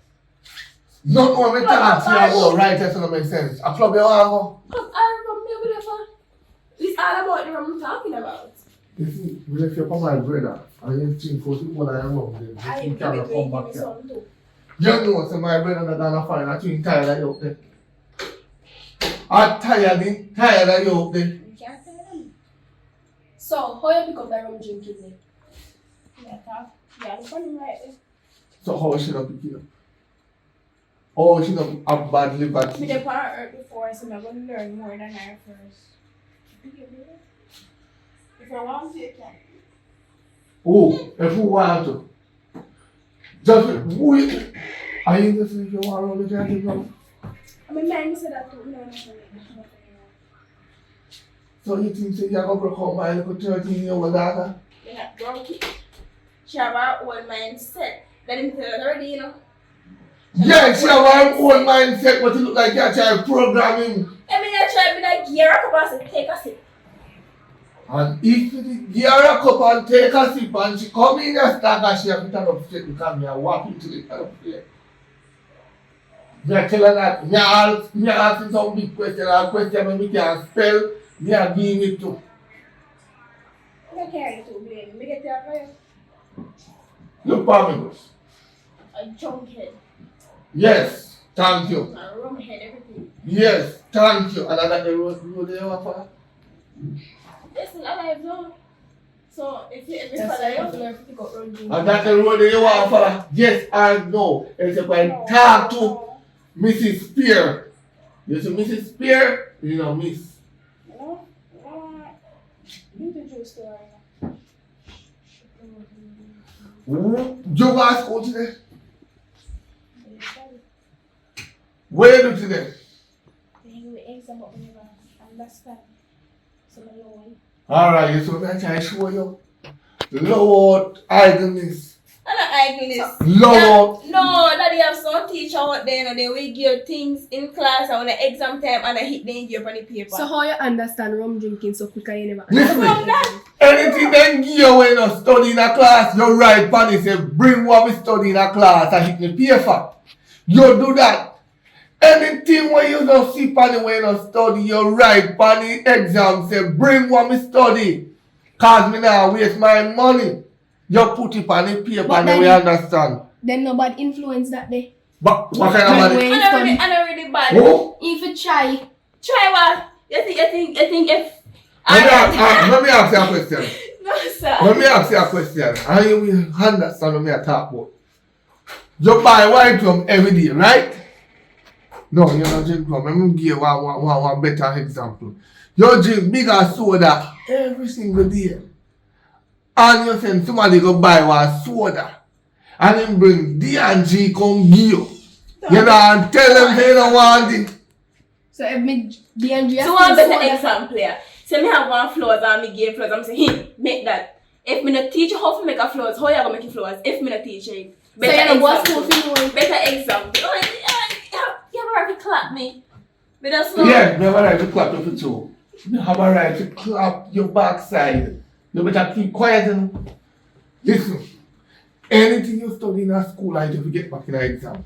S1: Not what me talk to you about right that's not make sense. A club you want to go?
S2: Cause I remember me over there. It's all about the room I'm talking about.
S1: You see, we left you for my brother. And you think for people that I love them.
S2: I
S1: You
S2: am
S1: can't
S2: going
S1: come
S2: to
S1: back
S2: give me
S1: here.
S2: some too.
S1: You know, so my brother not gonna find a twin tired of you up there. I'm tired of you up there.
S2: You can't tell them.
S4: So, how you pick up that rum drinking then?
S2: Yeah, talk. Yeah, the funny right there.
S1: So how she not pick it up? Oh, she not have bad
S2: Me
S1: liberty.
S2: the part hurt before, so I'm going to learn more than her first. If I want to, you can.
S1: Oh, if you want to. Just who you... Are you just if you want to look at it now?
S2: I mean, man, said that too. No.
S1: So you think say you're gonna break out my little 13-year-old daughter?
S2: You're not broke. She have her own mindset. Let him tell her already, you know.
S1: Yeah, she have her own mindset, but it look like you're trying to program him.
S2: I mean, I try to be like, gear up and say, take a sip.
S1: And if you gear her cup and take a sip and she come in and start and she have to turn up straight because me walk into the turn up straight. Me tell her that me asking some big question or question me can spell, me give it to.
S2: I don't carry it too, baby. Me get there for you.
S1: Look for me.
S2: A junk head.
S1: Yes, thank you.
S2: A rum head, everything.
S1: Yes, thank you. And that's the road they offer.
S2: They're still alive though. So if you ever
S4: That's
S2: follow
S4: why you have to
S2: you,
S4: learn to pick up rum drinking.
S1: And that's the road they offer. Yes or no. Except when talk to Mrs. Spear. You see Mrs. Spear, you know Miss.
S2: no, introduce to her.
S1: You go to school today? Where do you do today?
S2: They give me exam, but we never understand. So I know
S1: Alright, so I'm trying to show you. Lord idleness.
S2: I'm not arguing this.
S1: Lord.
S2: No, daddy have some teacher out there, and they will give things in class and on the exam time and I hit the give on the paper.
S4: So, how you understand rum drinking so quick and you never
S1: Listen.
S2: From that,
S1: Anything then give you when you study in a class, you write on it, say bring what we study in a class and hit the paper. You do that. Anything when you don't see on when you study, you write on the exam, say bring what we study. Cause me now waste my money. You put it on the paper
S4: But
S1: and
S4: then
S1: we understand.
S4: Then nobody influence that day.
S1: But what kind of
S4: When
S1: money?
S4: we
S2: I
S4: study.
S2: don't really bad.
S1: Oh?
S4: If you try,
S2: Try what? You think if
S1: Let me ask you a question.
S2: no sir.
S1: Let me ask you a question. And you will understand what I talk about. You buy white rum every day, right? No, you don't drink rum. Let me give you one better example. You drink bigger soda every single day. And you send somebody go buy one soda. And then bring D&G come give you. You know, and tell them they don't want it.
S2: So if me D&G
S6: So one better example here. Say me have one floors and me give floors. I'm saying, make that. If me not teach you how to make a floors, how you gonna make a floors? If me not teach you, better example. Better example. Oh, you have a right to clap me. But that's not.
S1: Yeah, you have a right to clap your foot. You have a right to clap your backside. You better keep quiet and listen. Anything you study in a school, I have to get back in an exam.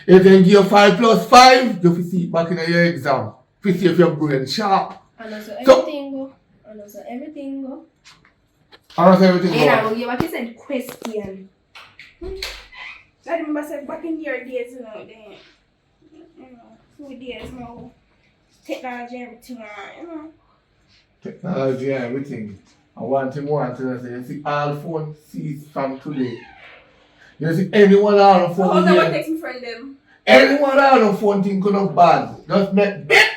S1: If they give you 5 plus 5, you have to see it back in your exam. To see if your brain sharp.
S2: And also everything go. And also everything go.
S1: And also everything
S2: And I
S1: go.
S2: will give what you said question.
S4: I remember said back in your days, you know, then, you know, 2 days now, technology, everything, you know.
S1: Technology and everything. I want him to say, you see, all phone sees from today. You see, anyone on the
S6: How
S1: phone
S6: that one
S1: here,
S6: takes me from them?
S1: anyone on the phone think could have bad. Just make bit.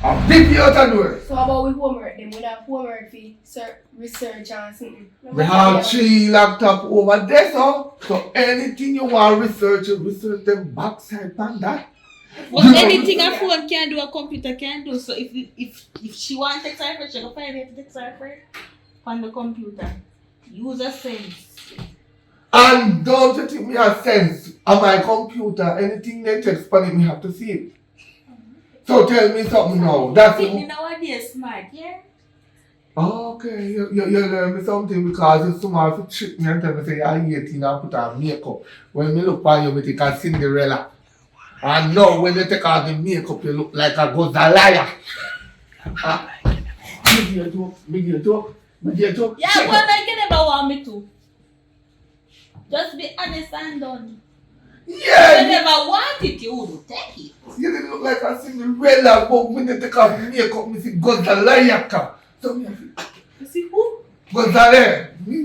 S1: I'll beat you out and do it.
S2: So how about we homework then? We have homework for research and something.
S1: We have 3 laptops over there, so anything you want to research, you research them backside on that.
S6: But
S1: You know,
S6: anything a phone can do, a computer can do. So if she wants to text her friend, she can find it to text her friend on the computer. Use a sense.
S1: And don't you think me a sense on my computer, anything they text on it, me have to see it. So tell me something now. That's
S6: Sydney nowadays smart, yeah?
S1: okay, you learn me something because you smart to trick me and tell me say you're 18 and put on makeup. When me look for you, me think of Cinderella. And now when you take off the makeup, you look like a Gozalaya. Me give you talk.
S6: Yeah, well, like you never want me to. Just be honest and done.
S1: Yeah,
S6: You never want it, you would take it.
S1: you didn't look like a Cinderella, but when you take off the makeup, me see Gozalaya. So me
S6: You see who?
S1: Gozalaya. Me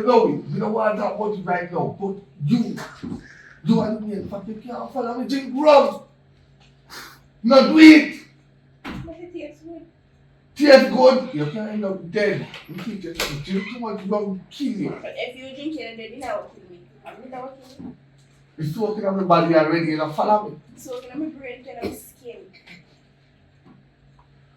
S1: know it. We don't want to talk about it right now, but you are the main fact you can't follow me drink rum. Not do it.
S4: But it tastes good.
S1: Tastes good, you can end up dead. You think you drink too much rum will kill you.
S4: But if you drink it, then it never kill me. It never kill me.
S1: It's soaking on my body already, you don't follow me.
S4: So I'm my brain and my skin.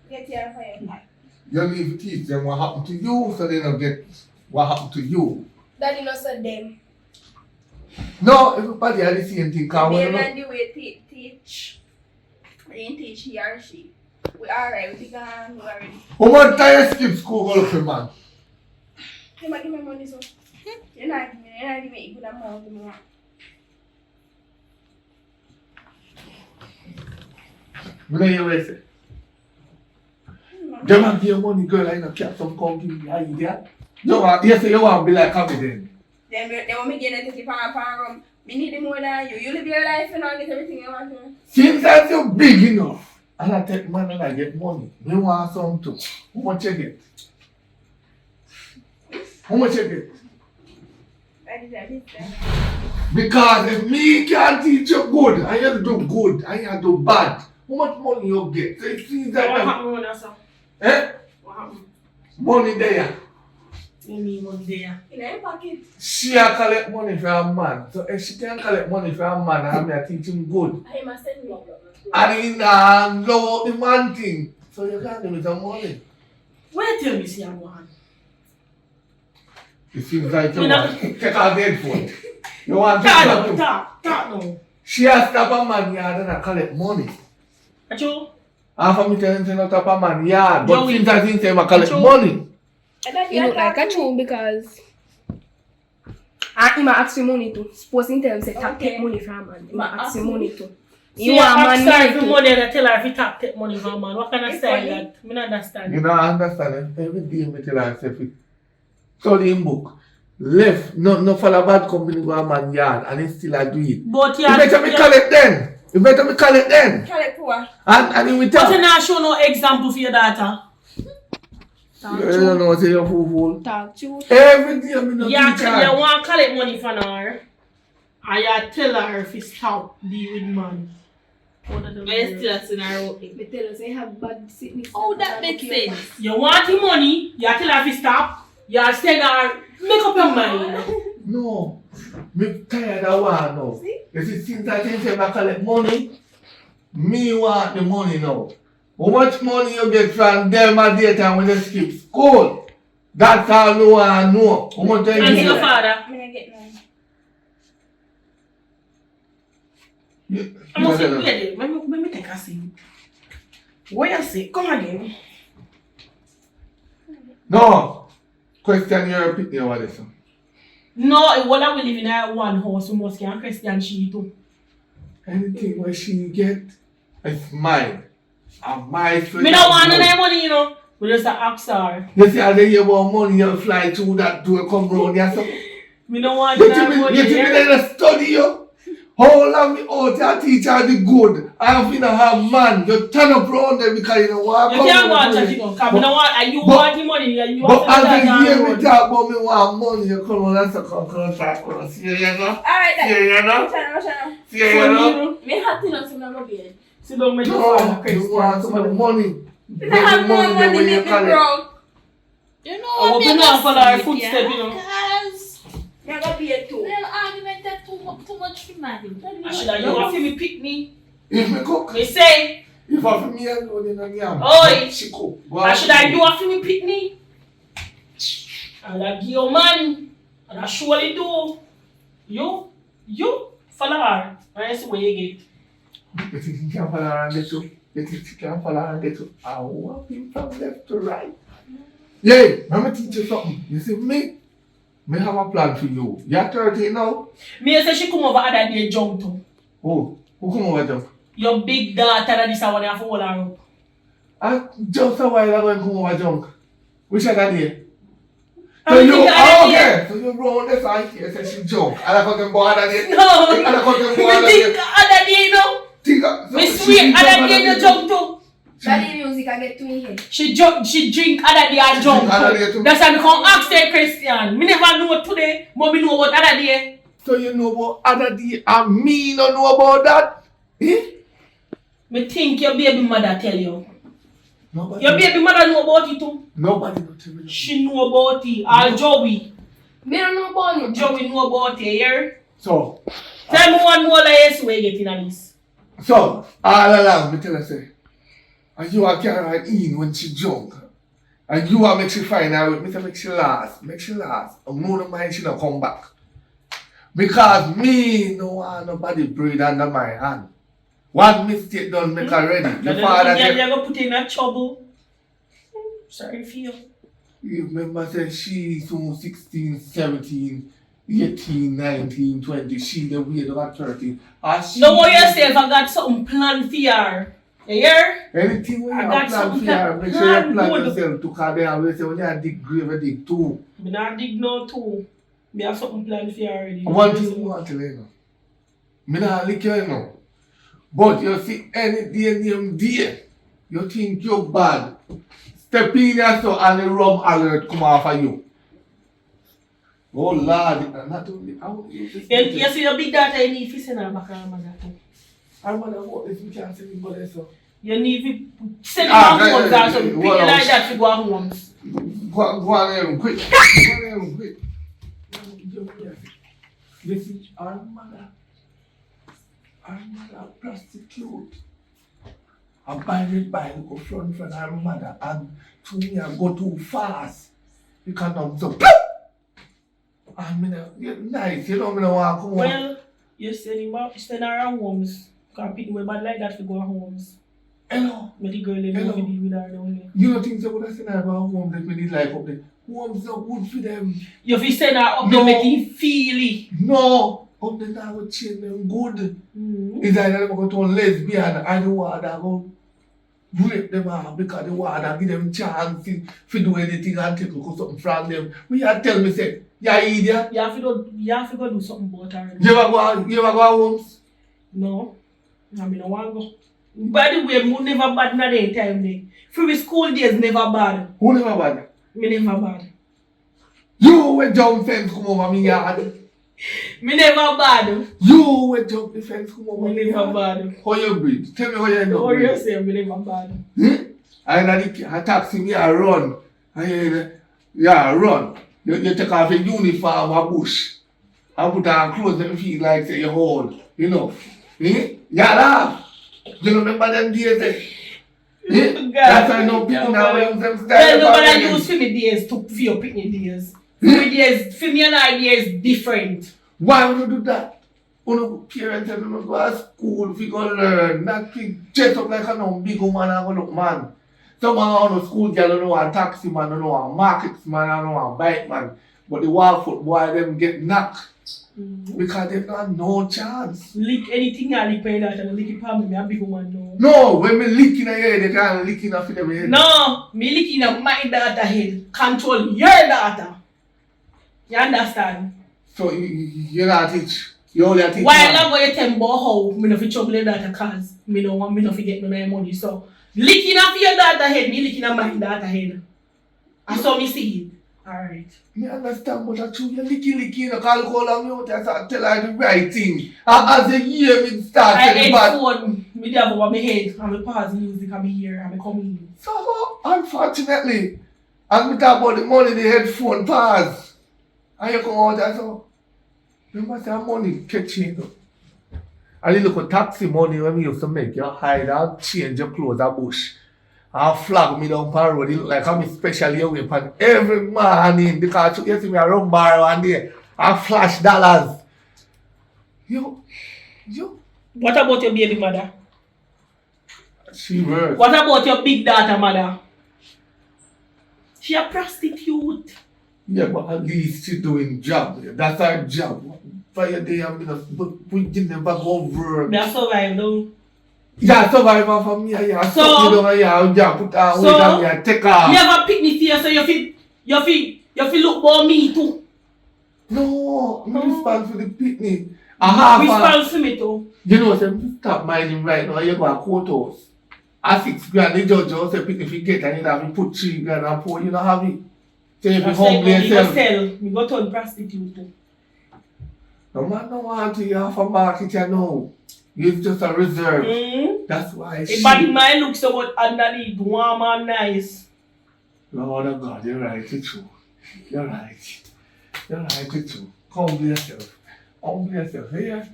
S4: Get your fire.
S1: You leave teeth, then what happened to you, so they don't get what happened to you.
S2: Daddy not said them.
S1: No, everybody has the same thing. Cause
S4: Baby
S1: when you
S4: and the way teach. We ain't teach he or she. We alright, we gone, we already.
S1: how much time you skip school, go look for man?
S4: You might give me money, so. You're not giving me a good amount of money.
S1: You know you say. Them have your money, girl, I know cap some come give me idea. You say you want to be like Abby then.
S4: Then when me get into the pan room, me need more than you. You live your life and I get everything you want to.
S1: Since that you're big enough, and I take money and I get money, me want some too. How much you get? How much you get?
S4: I did that.
S1: Because if me can't teach you good, and you do good, and you do bad, how much money you get? So it seems
S5: What
S1: like
S5: happened when I saw?
S1: eh?
S5: What happened?
S1: Money there.
S5: You mean one day?
S4: In your pocket.
S1: She can collect money from a man. So if she can collect money from a man and I teach him good,
S4: I must send me.
S1: and he love the man thing, so you can't give me some money.
S5: Where tell me see I'm one?
S1: It seems like you
S5: Me
S1: want
S5: not-
S1: to take her headphone. You want to
S5: Talk no.
S1: She has stop a man yard and I collect money.
S5: Acho?
S1: After me telling her not stop a man yard, but
S5: Joey.
S1: since I think I collect
S5: Joey.
S1: money.
S2: You look like a true because he might ask you money too. Suppose he tell him say tap take money from a man. He might ask you money too.
S5: See,
S2: You want man
S5: money
S2: money too.
S5: money and I tell her if you tap take money from man. What kind of
S4: It's
S5: style
S4: funny.
S5: that? Me not understand.
S1: You know, I understand it. Every day me tell her, say, if you study in book, left, no follow bad company go a man yard, and he still a do it.
S5: But
S1: You better me collect then. You better me collect then.
S4: Collect poor.
S1: And he will
S5: But
S1: tell.
S5: you not show no example for your daughter.
S1: You don't know, say you're fool.
S2: Talk truth.
S1: Every day me no
S5: Yeah,
S1: teach
S5: you
S1: her.
S5: want to collect money from her. I tell her if you stop deal with man.
S6: I still a scenario.
S2: Me tell us I have bad sickness.
S6: Oh, that makes sense.
S5: You want the money, you tell her if you stop, you send her, make up your mind.
S1: No. Me tired of one now.
S2: See?
S1: You see, since I think I collect money, me want the money now. How much money you get from them at daytime when they skip school? That's all you want to know. How much they
S5: And
S1: give
S5: your
S1: you?
S5: father.
S4: I'm gonna get none.
S5: I must say, lady, let me take a seat. What you say? Come again.
S1: No. Question your opinion what is it?
S5: No, while we live in a one house, we must get Christian she too.
S1: Anything where she get, it's mine. And my friend.
S5: Me don't want no money, you know. We just ask her.
S1: You see, as they hear about money, you fly through that door, come round here. So,
S5: Me don't want
S1: you
S5: no
S1: think
S5: money.
S1: me they study you? How long me out your teacher the good? I'm finna have man. You turn up round there because you know what?
S5: You can't go and chat it up. Because me don't want, and you want the money, and you want
S1: But
S5: to
S1: as you hear me
S5: money.
S1: talk about me want money, you come on and say, come talk. See you know?
S4: Alright,
S1: See you know?
S4: Channel.
S1: See you know?
S2: Me happy not to go bed.
S5: See, don't make
S1: No, you want some of the
S5: Christian.
S1: money.
S4: I have more money
S1: when
S4: make me broke.
S6: You know
S5: I
S6: what?
S5: hope you not follow her footstep, you know.
S6: Cause
S4: I got paid too.
S6: little argument that too much for money.
S5: I should have, you want to me pick me.
S1: If me cook,
S5: Me say,
S1: if I for me alone in a yam,
S5: Oi.
S1: she cook.
S5: I should have, you want to me pick me. And I give you man. And I surely do. You follow her. And that's the way you get.
S1: You think you can follow around the two? You think you can follow around the two? I want him from left to right. Yeah, I'm going to teach you something. You see, me have a plan for you. You're 30 now?
S5: Me say she come over other day jump to.
S1: Oh, who come over jump?
S5: Your big daughter that this one you have to hold her up.
S1: Just a while ago, come over junk. Which other day?
S5: I
S1: So
S5: mean,
S1: you,
S5: the other day.
S1: okay. So you round the side here, say she junk. And I got them boy other day.
S5: No.
S1: And I got them boy
S5: Me
S1: other
S5: think
S1: day.
S5: other day, you know. Me swear other day you jump to.
S2: That the music I get to me here.
S5: She drink other day and jump
S1: other day too.
S5: to. That's why me come ask her Christian. Me never know today, but me know about other day.
S1: So you know about other day and me don't know about that? Eh?
S5: Me think your baby mother tell you.
S1: Nobody.
S5: Your baby mother know about it too.
S1: Nobody will tell me.
S5: She know about it. Or Joey.
S2: Me don't know about no.
S5: Joey know about it, here.
S1: So,
S5: Tell me one more like way getting on this.
S1: all along, me tell her say, and you are carrying her in when she drunk. And you are make she find her with me to make she last. And no no mind she not come back. Because me no want nobody breathe under my hand. One mistake done make her ready. The father
S5: You're
S1: said,
S5: going to put in a trouble. Sorry for you.
S1: you remember say she soon 16, 17, 18, 19, 20. She the way about 30.
S5: Don't worry yourself, I got something planned for her. You hear?
S1: Anything when
S5: I
S1: you
S5: got
S1: plan
S5: something
S1: for her, make sure
S5: planned
S1: you plan
S5: good.
S1: yourself to cause they always say when you dig grave, you dig too.
S5: Me not dig no too. Me have something planned for you already.
S1: One thing I want to tell you now. Me not lick you now. But you see any day name day, you think you're bad. Step in here so and the rum alert come off of you. Oh Lord, not only I will use this.
S5: You see your big daughter, you need to send her back to her mother too.
S1: I'm gonna what if you can't send me money so.
S5: You need to send her homes or something. Pick it like that to go homes.
S1: Go on here quick. Go on here quick. You see our mother prostitute. I buy the bike go front from her mother and to me I go too fast. You can't know so. I mean, you're nice, you know me no want to come home.
S5: Well, you send her homes. Can't pick me bad like that to go homes.
S1: Hello.
S5: But the girl in
S1: Hello.
S5: love with her down there.
S1: You don't think so would I send her go home that we need life up there? Home's not good for them.
S5: You fi send her up
S1: No.
S5: there make him feel it.
S1: No. Up there now will change them good. It's either them go to a lesbian and the water go break them off because the water give them chance to do anything and take something from them. When you tell me say, you idiot.
S5: You have to go do something about her.
S1: You ever go homes?
S5: No. I mean, I want to go. By the way, I never bad in the time there. For the school days, never bad.
S1: Who never bad?
S5: Me never bad.
S1: You when John Fence come over me yard.
S5: Me never bad.
S1: You went up the fence, come over
S5: Me
S1: here.
S5: never bad.
S1: How you breathe? Tell me how you end
S5: Don't
S1: up
S5: worry
S1: breathe.
S5: yourself, me never bad.
S1: And I taxi me, I run. Yeah, run. You take off your uniform, a bush. I put on clothes and feel like say you hold. You know. Yeah, laugh. You remember them days? That's why no people now use them style.
S5: Well, nobody use for me days to for your picnic days. For me and I days different.
S1: Why would you do that? Uno parents and uno go to school if you go learn, not to jet up like a no big woman and go look man. Some on the school girl don't know a taxi man, don't know a market man, don't know a bike man. But the walk foot boy them get knocked. Because they don't have no chance.
S5: Lick anything I lick my daughter, lick it palm me a big woman no.
S1: No, when me lick in the head, they can't lick in the head.
S5: No, me lick in my daughter head. Control your daughter. You understand?
S1: So you not teach. You only teach.
S5: Why I'm going to tell me about how me no fi trouble your daughter cause me no want me no fi get no money. So licking up your daughter head, me licking up my daughter head. I saw me see it. Alright.
S1: Me understand, but that's true. You licky, you know, call on me out and start tell her the right thing. And as the year me start
S5: I
S1: telling bad.
S5: phone, me there over my head, and me pause the music, and me hear, and me come in.
S1: So, unfortunately, and we talk about the money, the headphone pass. And you come out and so, you must have money catching up. And you look at taxi money when we used to make, you hide and change your clothes a bush. And flag me down the road, it look like I'm especially away upon every morning because you see me a run bar one day and flash dollars. You.
S5: What about your baby mother?
S1: She works.
S5: What about your big daughter mother? She a prostitute.
S1: Yeah, but at least she's doing job. That's her job. For your day, I'm gonna we didn't never go work.
S5: They survive though.
S1: Yeah, survivor for me. Yeah,
S5: So-
S1: so you know, yeah, put her
S5: so-
S1: weight on me and take her.
S5: You have a picnic here, so you feel look for me too.
S1: No, me respond for the picnic. I have
S5: Response to me too.
S1: you know, say, me stop minding right now. You go to courthouse. At 6 grand, the judge will say picnic if you get and you have to put 3 grand and pour. You don't have it. So if you
S5: That's like
S1: humble
S5: me go
S1: yourself.
S5: sell, me go turn prostitute too.
S1: No man don't want to. You have a market, you know. It's just a reserve. That's why
S5: The body might look so good underneath, warm and nice.
S1: Lord of God, you're right, it's true. You're right, it's true. Humble yourself. Yeah.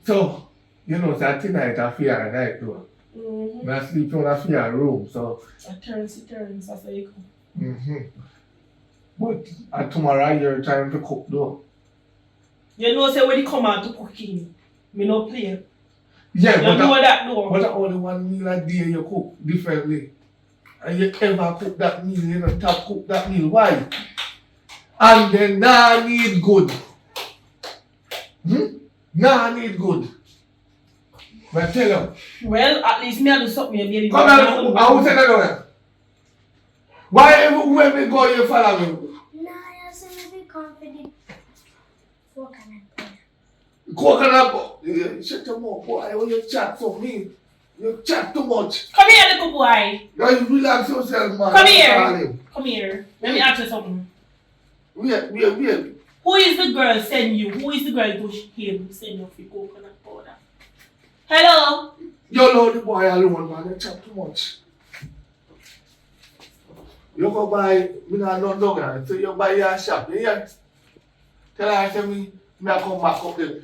S1: So, you know, that tonight I fear at night though. I sleep on a fear room, so.
S5: It turns, that's how you come.
S1: But tomorrow you're trying to cook though.
S5: You know, say when you come out to cooking, me no play.
S1: Yeah,
S5: You know that though.
S1: but only one meal a day you cook differently. And you ever cook that meal, you know, top cook that meal. Why? And then nah need good. Nah need good. But tell you.
S5: Well, at least me I do something, you baby.
S1: Come on, I will say that way. Why everywhere we go you follow me?
S4: Nah, I say maybe confident.
S1: Coconut, shut your mouth, boy. When you chat for me, you chat too much.
S5: Come here, little boy.
S1: You relax yourself, man.
S5: Come here. Come here. Let me ask you something.
S1: Wait.
S5: Who is the girl send you? Who is the girl to him send you for coconut powder? Hello?
S1: You know the boy alone, man. You chat too much. You go buy, me not know dog, so you buy your shop. You hear? Tell her, tell me I come back up there.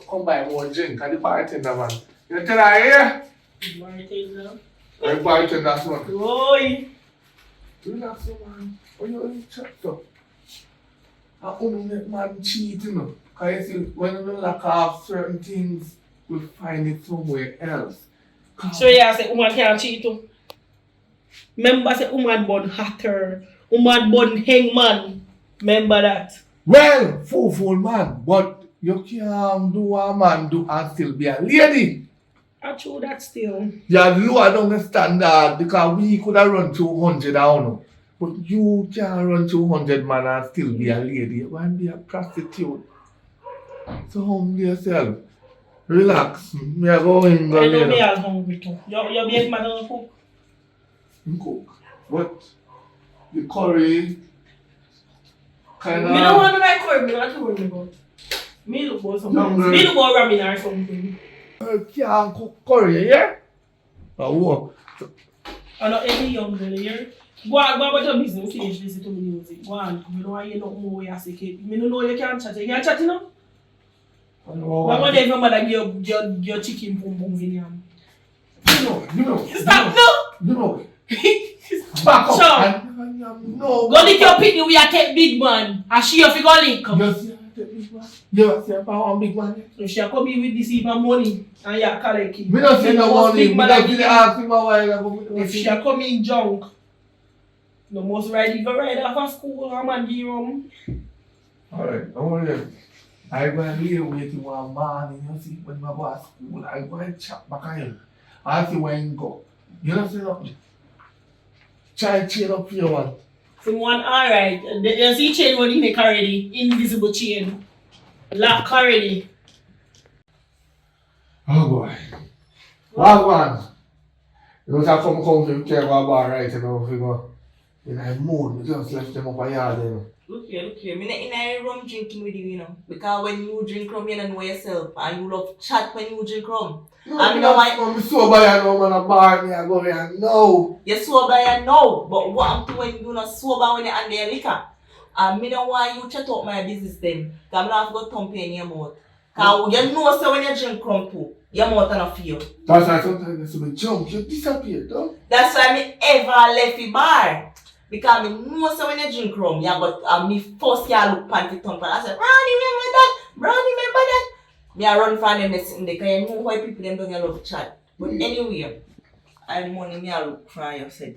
S1: Come buy more drink. And the bartender, man. You tell her, yeah?
S5: Bartender.
S1: The bartender's one.
S5: Oi.
S1: Relax, man. When you chat so. I only make man cheat, you know. Because you see, when you lack off certain things, we find it somewhere else.
S5: So yeah, I say woman can't cheat too. Remember say woman born hatter. Woman born hangman. Remember that.
S1: Well, fool man, but you can't do what a man do and still be a lady.
S5: I true that still.
S1: You're lower down the standard because we could have run 200 down. But you can't run 200 man and still be a lady. You want to be a prostitute. So humble yourself. Relax. Me are going
S5: I know
S1: later.
S5: me all hungry too. Your baby man don't cook.
S1: Cook. But the curry kind
S5: Me don't
S1: of.
S5: want to like curry, me not to worry about. Me look about something. Me look about ramen or something.
S1: Can't cook curry, yeah? Oh, what?
S5: I know every young girl here. Go about your business, finish listen to me music. Go on, you know I hear no more you say, me no know you can't chat. You can't chat, you know? Why would your mother give your chicken boom boom vinyam?
S1: You know.
S5: Stop, no!
S1: You know. Back up.
S5: Sure.
S1: No.
S5: Go lick your picnic we are take big man. And she if you go lick.
S1: You see one big man.
S5: So she come in with this even money and you collect it.
S1: Me not see no money.
S5: Big
S1: Me
S5: man
S1: not
S5: like
S1: really
S5: you.
S1: ask him a while ago.
S5: If she come in junk, no must ride even ride off of school or man give room.
S1: Alright, don't worry. I'm going to leave with you one morning, you see, when I go to school, I'm going to chat back at him. I see where he go. You know what I'm saying? Try chain up your one.
S5: From one alright. You see chain what he make already. Invisible chain. Lock already.
S1: Oh boy. What one? You know, I come home to care about bar right now, if you go. In a mood, we just left them up a yard, you know.
S6: Look here. Me not in a rum drinking with you, you know. Because when you drink rum, you don't know yourself. And you love chat when you drink rum.
S1: No,
S6: I mean, why?
S1: I'm sober, you know, man, a bar, me, I go here, no.
S6: You're sober, you know. But what I'm doing, you're not sober when you're under your liquor. And me know why you chat up my business then. Because I'm not have to go thump in your mouth. Because you know so when you drink rum too, your mouth not feel.
S1: That's why sometimes you jump, you disappear, though.
S6: That's why me ever left the bar. Because me know so when you drink rum, you got me first year look panty thump and I said, Brownie remember that? Brownie remember that? Me I run from them in there because you know why people them don't love chat. But anyway, I money me I look for you said.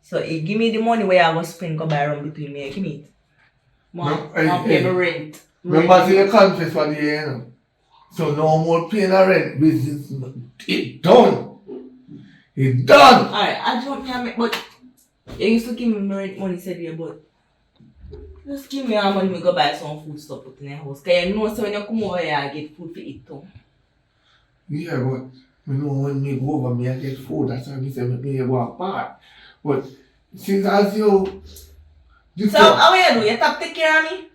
S6: So he give me the money where I was spend go buy rum between me and give me it. Mom, pay the rent.
S1: Remember say you confess for the year, you know. So no more paying a rent business. It's done. It's done.
S6: Alright, I don't care but you used to give me rent money said you but just give me our money me go buy some food stuff put in the house. Cause you know so when you come over here I get food to eat too.
S1: Yeah, but you know when me go over me I get food, that's why me say me go apart. But since as you
S6: So how you do? You tap take care of me?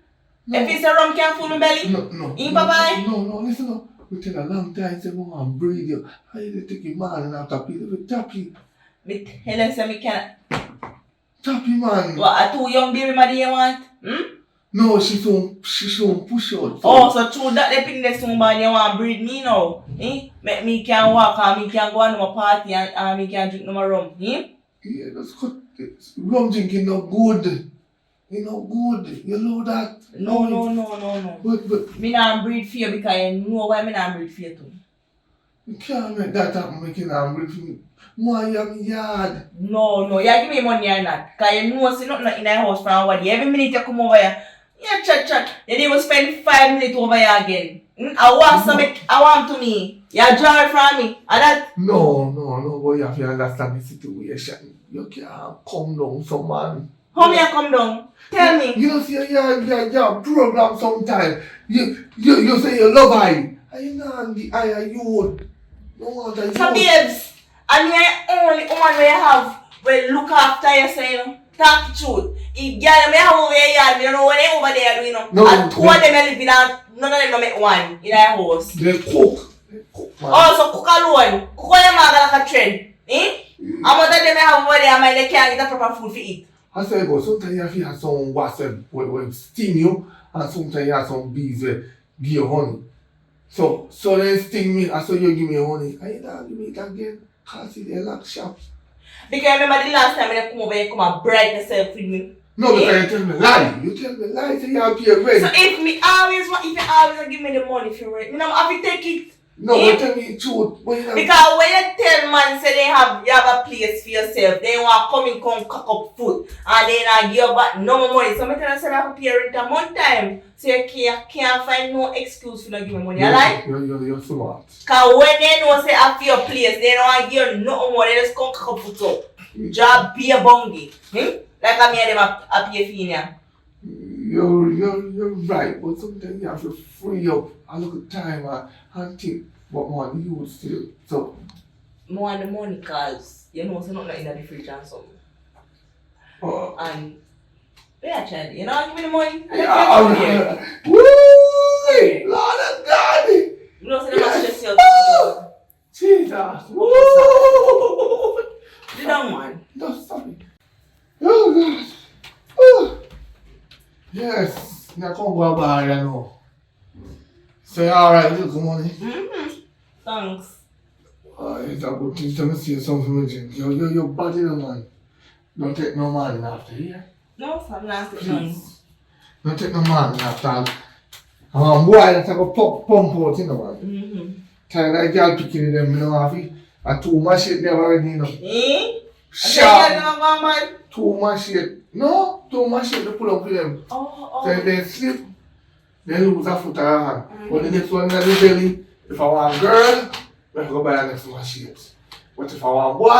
S1: no,
S6: If it's a rum can full my belly?
S1: no,
S6: In Papa?
S1: no, listen up. We take a long time say we want to breathe you. How you take your man and after peel with tappy?
S6: Me tell her say me can't.
S1: Tappy man.
S6: What, a two young baby mother you want?
S1: No, she don't push out.
S6: Oh, so true that they pin the soon man you want breed me now? Make me can walk and me can go on my party and me can drink no more rum.
S1: Yeah, that's good. Rum drinking no good. You know good. You know that.
S6: No.
S1: But
S6: Me not breed for you because you know why me not breed for you too.
S1: you can't make that happen making am with me. Why you have yard?
S6: No, you give me money or not. Because you know see nothing in the house from what every minute you come over here. Yeah, chat. You didn't even spend 5 minutes over here again. I want something, I want to me. You draw it from me. And that
S1: No, but you have to understand the situation. You can't come down some man.
S6: how me I come down? Tell me.
S1: You know, see, your program sometime. You say you love I. And you know, the I are you. No wonder
S6: So
S1: you.
S6: babes, and me only one way you have will look after yourself. Talk the truth. If girl me have over here, you don't know what they over there do, you know.
S1: No,
S6: And two of them live in a, none of them don't make one in their house.
S1: They cook. Man.
S6: Also cook alone. Cook on your mother like a trend. And what of them have over there, man, they can't get a proper food to eat.
S1: I say, but sometimes you have to have some wasp will sting you, and sometimes you have some bees will give you honey. So they sting me, and so you give me honey. And you don't give me it again, because it's a lock shop.
S6: Because remember the last time when you come over here, come and brighten yourself with me.
S1: No, because you tell me lie. You tell me lie, so you have to pay rent.
S6: So if you always give me the money for rent, I have to take it.
S1: No, but tell me the truth. But you know,
S6: Because when you tell man say you have a place for yourself, they want to come cock up food and they not give you back no more money. So I tell you say I have to pay rent a month time. So you can't find no excuse for not give me money. Alright?
S1: You're smart.
S6: Because when they know say I have your place, they don't want to give you no more. They just come cock up food up. Job be a bungy. Like I made them a pay for you.
S1: You're right, but sometimes you have to free up a little time and think what money you would still. So,
S6: More want the money because you know so nothing in the fridge and something. And yeah, Chad, you know, give me the money.
S1: woo! Hey, Lord of God.
S6: You know, say them stress you out.
S1: Jesus. Woo.
S6: You don't want.
S1: No, stop it. Oh, God. Oh. Yes. Now come go by, you know. So you're alright, you come on.
S6: Thanks.
S1: Oh, it's a good thing to see something with you. Your body, man. Don't take no man after here.
S6: No, I'm not
S1: Please.
S6: none.
S1: Don't take no man after. I'm boy that's a go pump out, you know, man. Tell that girl picking them, you know, have it. And too much shit there already, you know.
S6: Sharp.
S1: Too much shit. No, too much shit to pull up with them. Then they slip, they lose a foot or a hand. But the next one in the belly, if I want a girl, I go buy the next one shit. But if I want a boy,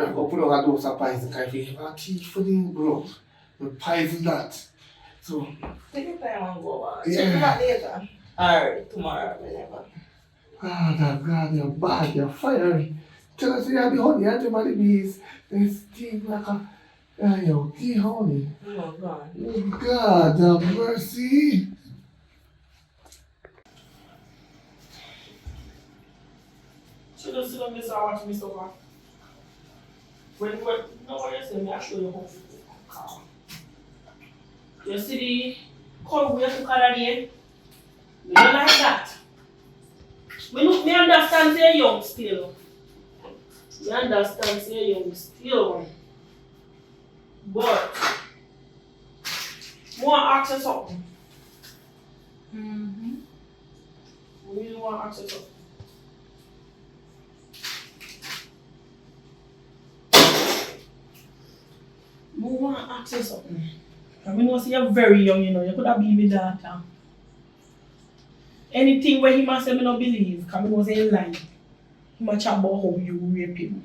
S1: I go put on a dose of poison. Because if you have a teeth for the bro, you poison that. So,
S6: Take your time and go on.
S1: Yeah.
S6: Check it out later. Or tomorrow, whenever.
S1: God, you're bad, you're fiery. Tell us you have the honey, and them are the bees. They sting like a, yo, key honey.
S6: No, go on.
S1: Oh, God, have mercy.
S5: So just sit on this and watch me so far. When no what you say, I show you how to calm. You see the color we have to color there? Me don't like that. Me understand say young still. Me understand say young still. But more ask you something. We really want to ask you something. I want to ask you something. I mean, you're very young, you know. You could have been my daughter. Anything where he must say, I don't believe, because I was in line. He must chat about how you rape him.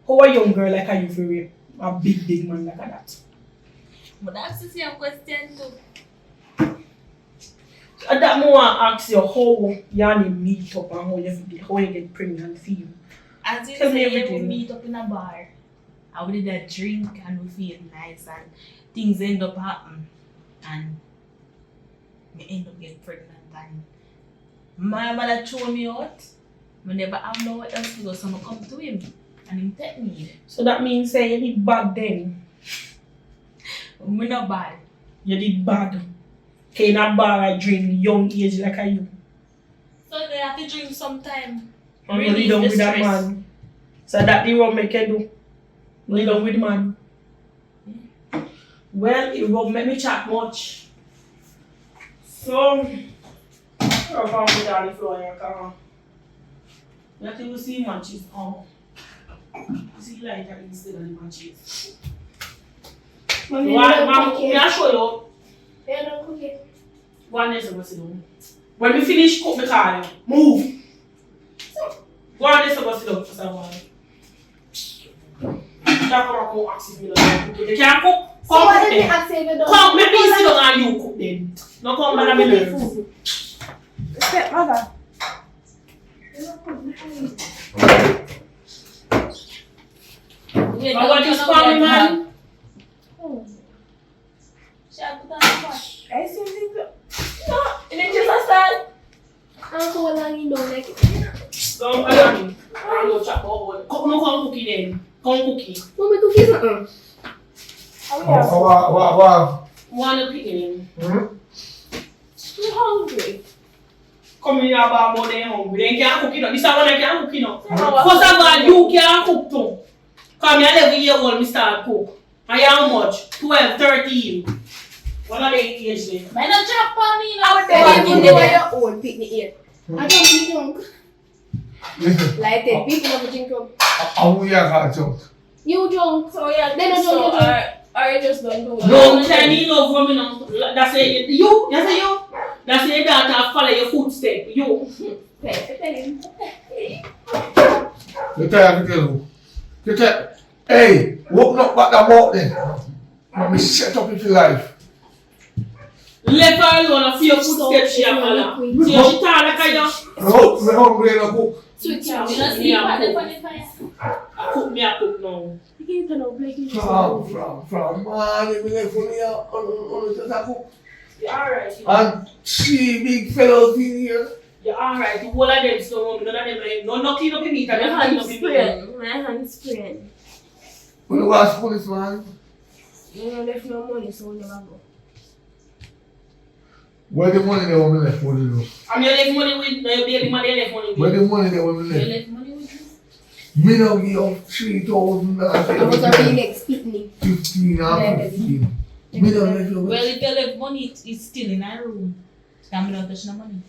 S5: How a young girl like you for rape a big man like that?
S2: But that's the same question too.
S5: And that more ask you how you meet up and how you get pregnant for you.
S2: As you
S5: Tell me
S2: say,
S5: everything.
S2: we meet up in a bar. And we did a drink and we feel nice and things end up happening. And we end up getting pregnant and my mother threw me out. I never have nowhere else to go, so I come to him and he take me.
S5: So that means say you did bad then.
S2: We not bad.
S5: You did bad. Okay, in a bar I drink young age like you.
S2: So they have to drink sometime.
S5: And you done with that man. So that the rum make you do. You done with man. Well, it won't make me chat much. So, I'll come with all the floor here, come on. You have to see matches on. See lighter instead of the matches.
S2: Mommy,
S5: Mom, may I show you?
S2: Yeah, don't cook it.
S5: One is supposed to do. When we finish cook the car, move. One is supposed to do for someone. You can't come and ask me to can't cook.
S2: So what
S5: Come
S2: if you
S5: then.
S2: ask if you don't
S5: Come, let me sit down and you cook then. No come back and me nerves.
S4: Stepmother.
S2: Yeah,
S5: But what you spam me, man?
S2: Shall I put on the pot?
S4: I see things.
S2: No, and then just start. I'm going along in don't like it.
S5: Don't bother me. I don't chat about what. Come cookie then. Come cookie.
S2: Mommy cookies something.
S1: Wow.
S5: One of picking.
S2: I'm hungry.
S5: Come in here about more than hungry. They can't cook it up. This one I can't cook it up.
S2: Oh,
S5: First of all, you can't cook too. Come here 11-year-old, me start cook. And you how much? 12, 13. What are they age then?
S2: I don't drop on me now.
S4: I would tell you your own picnic here.
S2: I don't be drunk. Like that, people never drink rum.
S1: How we are drunk?
S2: You drunk, so yeah, they don't
S4: So,
S2: drunk. Or you just don't do it.
S5: No, Chinese love women. That's it. You. That's it. You. That's your daughter follow your footstep. You.
S1: You tell me, you tell. Hey, open up back that mouth then. Let me shut up if you like.
S5: Let her alone. I feel your footsteps. She follow. See she talk like I just.
S1: Me hungry and I cook.
S2: Sweet child, you don't sleep at the funny fire.
S5: I cook now.
S2: You can't turn up like you just
S1: From man, me like funny on just a cook.
S5: You're alright.
S1: And 3 big fellows in here.
S5: You're alright. The whole of them slow on. None of them no clean up your meat.
S2: My
S5: And
S2: hand
S5: clean up your meat.
S2: sprain. My hand sprain.
S1: When you watch police, man,
S2: You know, left no money, so we never go.
S1: where the money they want me left money though?
S5: And you left money with no baby money. You left money
S1: Where
S5: with.
S1: the money they want me
S5: You
S1: left?
S5: left money with you.
S1: Me now give up 3,000
S2: I was already next pitney.
S1: 15 or 15. Me now left you
S6: Well,
S1: with.
S6: if you left money, it's still in our room. I'm not touching the money.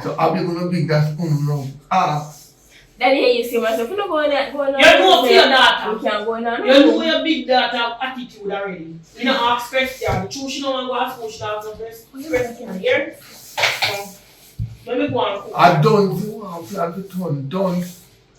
S1: So I'll be gonna big that spoon now. Ah.
S2: Then here you see myself. You know, going on.
S5: You know for your daughter.
S2: You can't go on.
S5: You know your big daughter attitude already. You know ask question. The truth she don't want to ask school. She don't ask question. Here. Let me go on.
S1: I don't want to plan to turn done.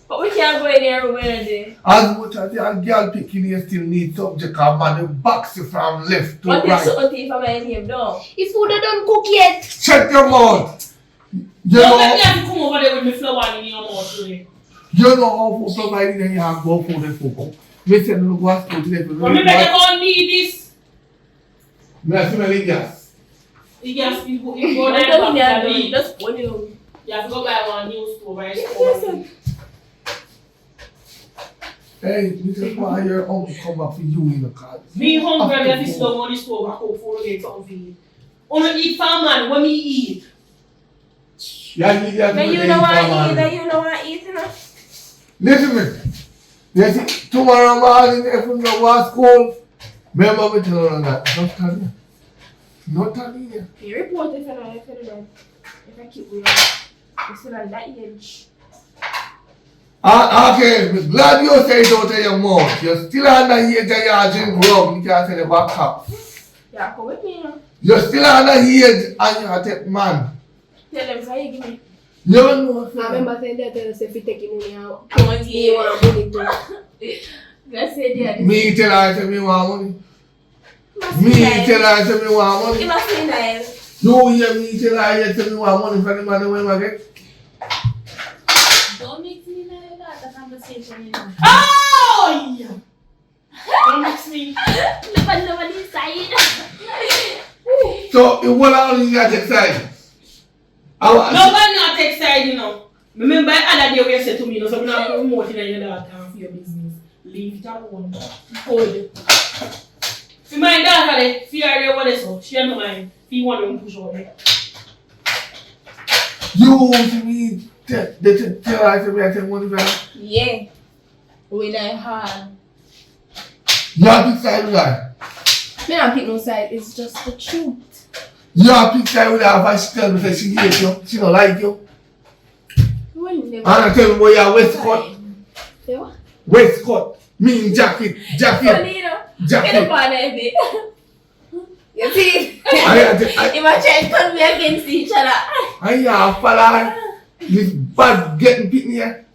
S2: But we can't go in there room anyway.
S1: As much as the girl picking here still need subject of man, the box you from left to
S2: What is
S1: right.
S2: something for my name though?
S4: If food don't cook yet.
S1: Shut your mouth. You
S5: Don't let me
S1: know,
S5: have to come over there with my flower in your mouth today.
S1: you know how food providing and you have go food and food. Me say no go ask food today.
S5: Remember you don't need this.
S1: Me I smell it gas.
S5: You just you go
S2: What
S5: there
S2: does
S5: back
S2: that
S5: to
S2: do?
S5: the.
S2: Just go in.
S5: You have to go buy one new stove, right?
S2: Listen.
S1: Hey, me just want your uncle come back for you in the car.
S5: Me hungry, I have to sit down on the stove and cook food again something for you. Only eat farm man, when me eat.
S1: Yeah, you got
S2: Then you know what I eat. Then you know what I eat, you know.
S1: Listen me. You see, tomorrow morning if you no go to school, remember me tell you that. Not telling you. Not telling you.
S2: You report if I know if I know. If I keep going, I'm still on that age.
S1: Okay, I'm glad you say it out of your mouth. You're still under age and you drink rum. You can't say the back up.
S2: Yeah, come with me, you know.
S1: You're still under age and you take man.
S2: Tell them, so you give me.
S1: You don't know.
S2: I remember saying that if you take money out, come on, you want money too. Let's say that.
S1: Me tell her I say me want money. Me tell her I say me want money.
S2: You must be nice.
S1: You hear me tell her I say me want money for the money when I get.
S6: Don't mix me in that conversation, you know.
S5: Oh! Yeah. Don't mix me.
S2: Nobody inside.
S1: So you want all you got excited.
S5: Nobody not take side, you know. Remember the other day when you said to me, you know, so I'm not promoting your daughter for your business. Leave it alone. Hold it. For my daughter, if you are there, what is so? She don't mind. If you want to push over there.
S1: You me tell her I say me I take money for her.
S2: Yeah. When I had.
S1: You have pick side with her.
S2: Me not pick no side, it's just the truth.
S1: You have pick side with her if she tell me that she hate you. She don't like you.
S2: When never.
S1: And I tell me where your waistcoat.
S2: Say what?
S1: Waistcoat. Mean jacket. Jacket.
S2: Funny, you know. Get up
S1: Jacket.
S2: on that bit. You see?
S1: I
S2: You might try to turn me against each other.
S1: have fella. This bad getting pick me here.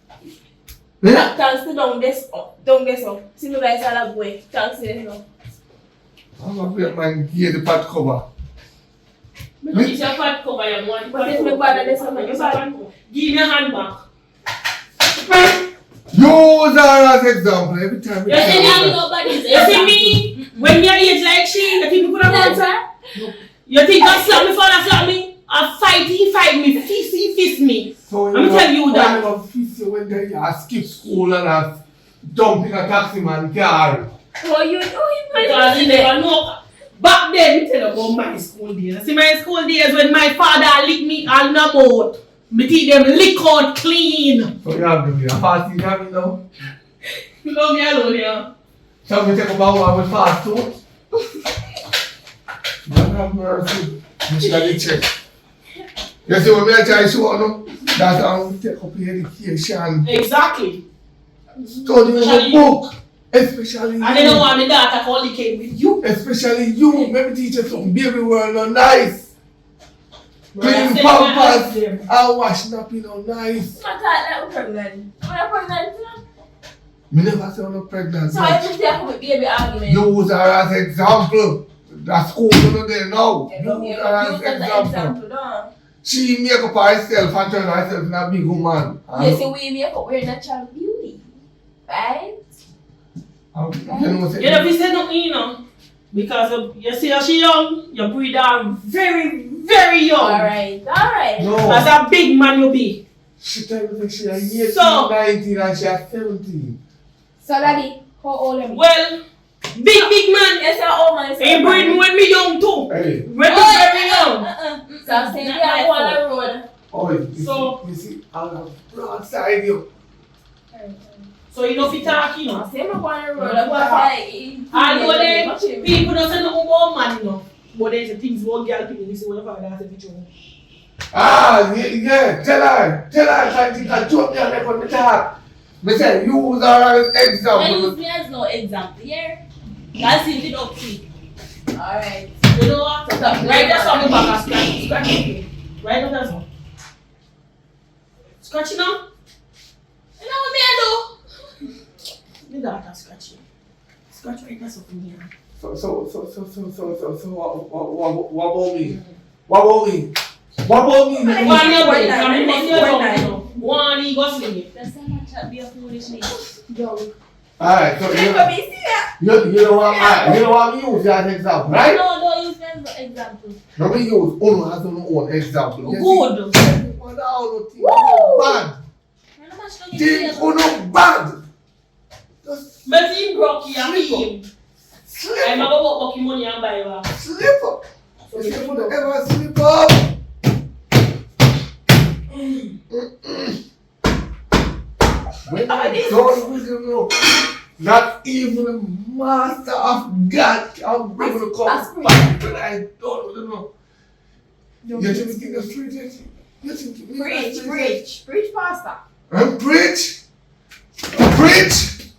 S1: Yeah?
S2: Thanks to don't guess up. See me guys all a boy. Thanks to this now.
S1: I'm going to man give the pat cover.
S5: Because it's your fat cover, you want
S2: But if me bother this one, you bad.
S5: Give me a hand back.
S1: Use her as example every time.
S5: You see me?
S6: Nobody's
S5: You see me? When you're age like she, you think you could have answer? You think I slap me for that slap me? I fight, he fight me, he fist me.
S1: So
S5: I'm tell you that.
S1: I'm fist you when they skip school and jump in a taxi man car.
S2: Oh, you know him.
S5: Because you never know. Back then, me tell you about my school days. I see my school days when my father lick me on the mouth. Me teeth them lick out clean.
S1: So you have to be a fast you have me now.
S5: Love me alone, yeah.
S1: So we take about one with fast too. God have mercy. You should have check. You see what I try to show you? That's how we take up your education.
S5: Exactly.
S1: Study your book. Especially you.
S5: And they don't want me daughter call the cake with you.
S1: Especially you. Maybe teach you something baby world no nice.
S5: Right,
S1: Clean
S5: I
S1: pampers.
S5: said, them.
S1: And wash nappy no nice.
S2: I'm not pregnant. I'm pregnant.
S1: Me never say I'm not pregnant.
S2: So I just have a baby argument.
S1: Use her as example. The school you know there now.
S2: You
S1: Use her as example.
S2: no.
S1: She make up herself and turn herself into a big woman.
S2: You see, we make up, we're natural beauty. Right?
S1: You know what
S5: You know, if you say nothing, you know. Because you see how she young, you breed her very, very young.
S2: Alright.
S1: No.
S5: As a big man you be.
S1: She tell me she is 18,
S5: So-
S1: 19 and she is 17.
S2: So daddy, how old am I?
S5: Well, big man.
S2: Yes, how old man is
S5: He breed me when me young too.
S1: Hey.
S5: When me very young.
S2: So I'm saying we are on the road.
S1: Oh, you
S5: So-
S1: see, on the broadside you.
S5: So you know if you talk, you know.
S2: I'm saying I'm on the road. I'm going
S5: And go there, people don't say nothing about man, you know. But there's the things about girl people, you see what the father has to do.
S1: Ah, yeah, tell her, I think I joke me on the on the top. Me say, use her as
S6: I
S1: example.
S6: use me as no example here. That's if you don't see.
S2: Alright.
S5: You know what? Right, that's how me back and scratch it. Right, now that's all. Scratch it now?
S6: You know what me I do?
S5: Me that scratch it. Scratch right, that's up in here.
S1: So, what about me? What about me? What about me?
S5: One year break, I'm not here. One he go sling it.
S6: That's not chat be a foolishness.
S1: Alright, so you know what me use as example, right?
S6: No, don't use me as an example.
S1: No, me use Uno as an own example.
S5: Good.
S1: Bad. Think Uno bad. Just
S5: But him broke here, him. I'm
S1: slip
S5: going
S1: up.
S5: to work money and buy one.
S1: Slip up. If you would ever slip up. When I done with you, not even the master of God can bring you to come back when I done with you. You think you can street it? You think you can street it?
S2: Preach, pastor.
S1: And preach! Preach!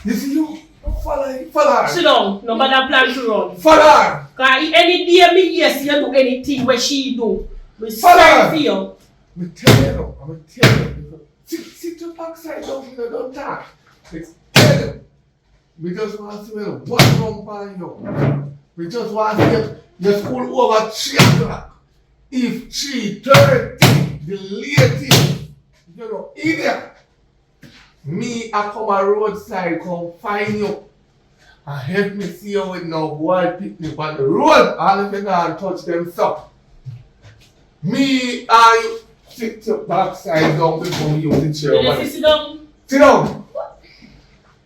S1: You see you? Follow
S5: Sit
S1: her.
S5: down. Nobody plan to run.
S1: Follow her.
S5: Cause any day me yes, you do anything where she do. We
S1: Follow her.
S5: stand for you.
S1: I'm tell you now. I'm tell you. Sit your backside down, don't talk. Let's tell you. We just want to see what wrong by you. We just want to get your school over 3 o'clock. If 3:30, the latest, you know, idiot. Me, I come a roadside, come find you. And help me see you with no boy picnic on the road. All of you not touch them stuff. Me, I sit your backside down before you use the chair.
S5: You just sit down.
S1: Sit down.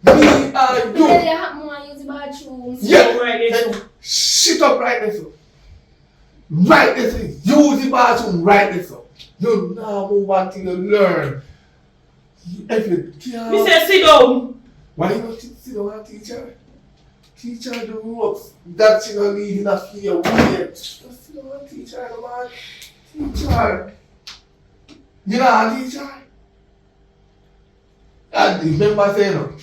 S1: Me, I
S2: You
S1: do.
S2: have more use the bathroom.
S1: Yeah.
S5: Right there.
S1: Shit up right there, sir. Right there, sir. Use the bathroom right there, sir. You now move on till you learn. If you can't.
S5: Me say sit down.
S1: Why you not sit down and teach her? Teach her the ropes. That she not leaving a fear weird. Just sit down and teach her, man. Teach her. You know how to teach her? And remember saying, no,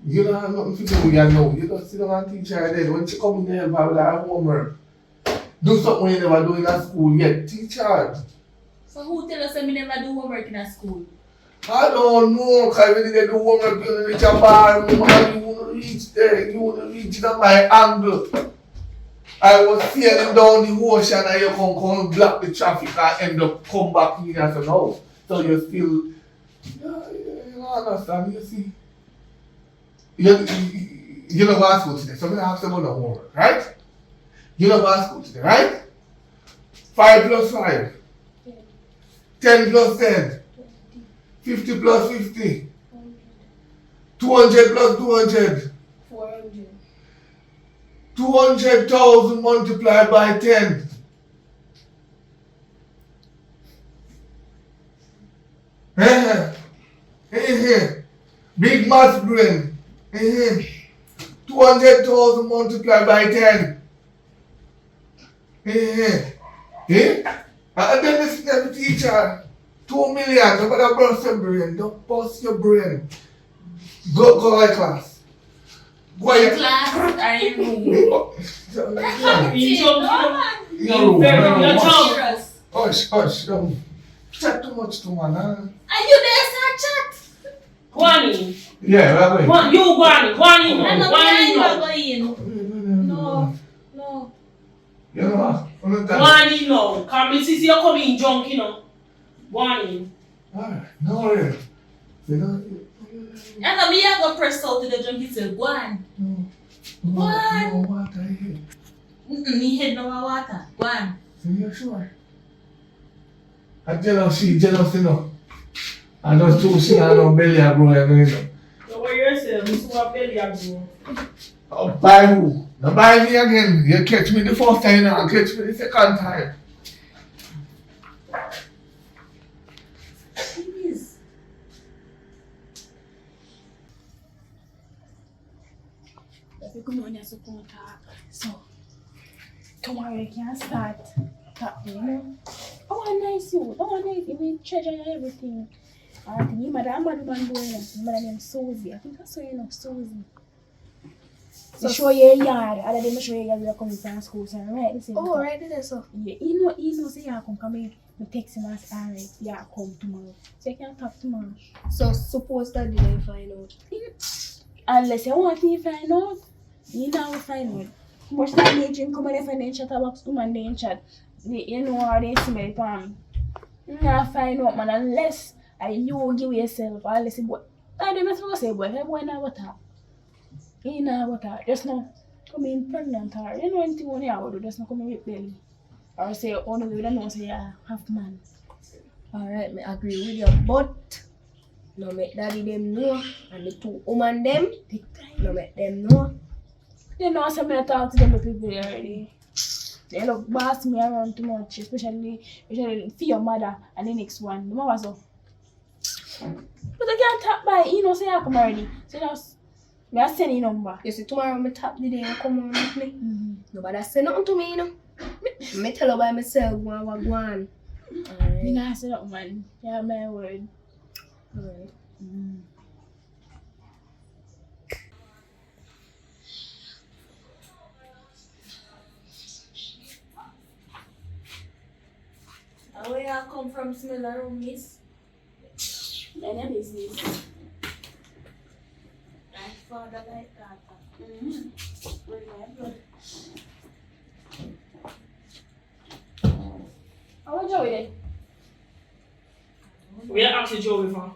S1: you don't have nothing to do, you know. You just sit down and teach her then. When she come in there and have her homework, do something you never do in a school yet. Teach her.
S6: So who tell us that we never do homework in a school?
S1: I don't know, because when they do homework, you reach a bar, and you want to reach there, you want to reach at my angle. I was sailing down the ocean and you come block the traffic and end up come back in as an house. So you still, you understand, you see. You know what school today, so I'm going to ask them about the homework, right? You know what school today, right? 5 plus 5, 10 plus 10. 50 plus 50. 200 plus 200.
S2: 400.
S1: 200,000 multiplied by 10. Big math brain. 200,000 multiplied by 10. And then listen to the teacher. 2 million, don't bother burst your brain. Don't bust your brain. Go like class. Go
S6: In
S1: like
S6: class or in room?
S5: In
S1: Your room.
S5: very
S1: Hush, hush. Don't chat too much to man, huh?
S6: Are you there, sir, chat?
S5: Guani.
S1: Yeah, we're going.
S5: You Guani. Guani
S6: I'm
S5: no.
S6: not
S5: Guani
S6: going
S5: no.
S6: in. No, no.
S1: You know what?
S5: Guani no. Come me see you coming drunk, you know. Guani.
S1: Alright, no worry. You know,
S6: And me I go press out to the junkie say, go on.
S1: No water here.
S6: Me head no water. Go on.
S1: So you're sure? I'm jealous, you know. I just too she and no belly a grow, you know.
S5: So what you're saying, this is what belly are doing.
S1: Oh, by who? Now buy me again. You catch me the first time and catch me the second time.
S6: Please.
S2: If you come on your support talk. So tomorrow you can start talking, you know. I want nice you. I want nice you mean treasure and everything. I think you madam man boy. You madam name Susie. I think I saw you know Susie. So show your yard. Other than show you guys are coming from school, so right? This is
S4: right there, so.
S2: yeah, you know, say you come in. Me text him as alright, yeah, come tomorrow. So you can talk tomorrow.
S4: So suppose that didn't find out.
S2: Unless you want to find out, you know find out. Much time they drink, come and find in chat box, woman they in chat. You know how they smell palm. You not find out, man, unless you give yourself, unless you boy. I don't know what to say, boy. Hey, boy, now what up? You know what up? Just not come in pregnant or you know anything when you do, just not come in with belly. Or say, oh no, we don't know, say, yeah, half man.
S4: Alright, I agree with you, but no make daddy them know and the two woman them, no make them know.
S2: You know, some I talk to them people already. They love boss me around too much, especially for your mother and the next one. The mama so. But I can't talk by, you know, say I come already. So just, me I send your number.
S4: You see tomorrow me tap the day you come on with me. Nobody say nothing to me, you know. Me tell her by myself what go on.
S2: Me not say nothing, man. Yeah, my word.
S4: Alright.
S6: Where you come from, smell around, miss?
S2: None of business.
S6: Like father, like daughter.
S2: Where's my blood? I want Joey then.
S5: We are actually Joey from.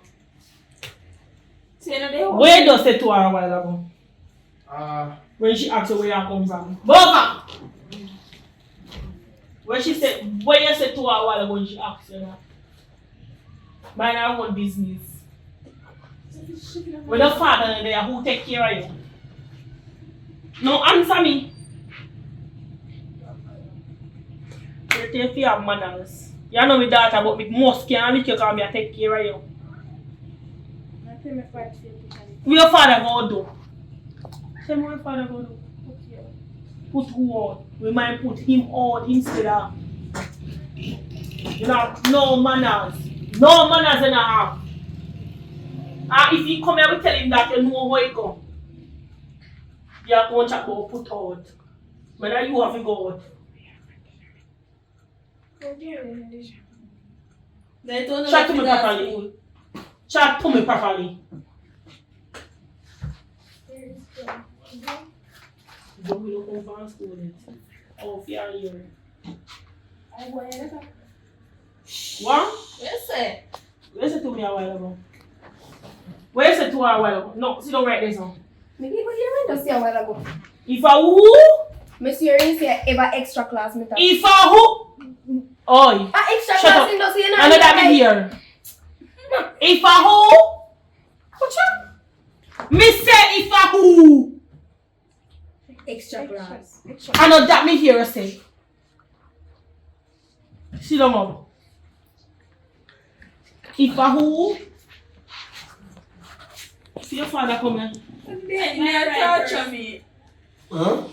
S2: Say no day.
S5: Where does say to her a while ago? When she asked her where you come from. Bova! When she said, where you said to her a while ago when she asked you that? Mind our own business. When the father there, who take care of you? No, answer me. You take care of manners. You know my daughter, but me must can't lick you because I take care of you.
S2: I pay my fight for you.
S5: What your father go do? Say what your father go do? Put who on? We might put him on instead of. You know, no manners. No manners in a house. And if you come here, we tell him that you know how he come. You are going to chat about put out. Whether you have to go out. Chat to me properly. Chat to me properly. Don't we look over and school it. Oh, if you are here. What?
S6: Yes, sir.
S5: What you said to me a while ago? What you said to her a while ago? No, see, don't write this down.
S4: Me give you a see a while ago.
S5: If I who?
S4: Monsieur you say ever extra class me talk.
S5: If I who? Oi.
S4: Extra
S5: Shut
S4: class
S5: up.
S4: in does you know.
S5: I know that me here. If I who? What's up? Me say if I who?
S4: Extra class.
S5: I know that me here say. Sit down up. If I who? See your father come here.
S6: Torture me.
S1: Huh?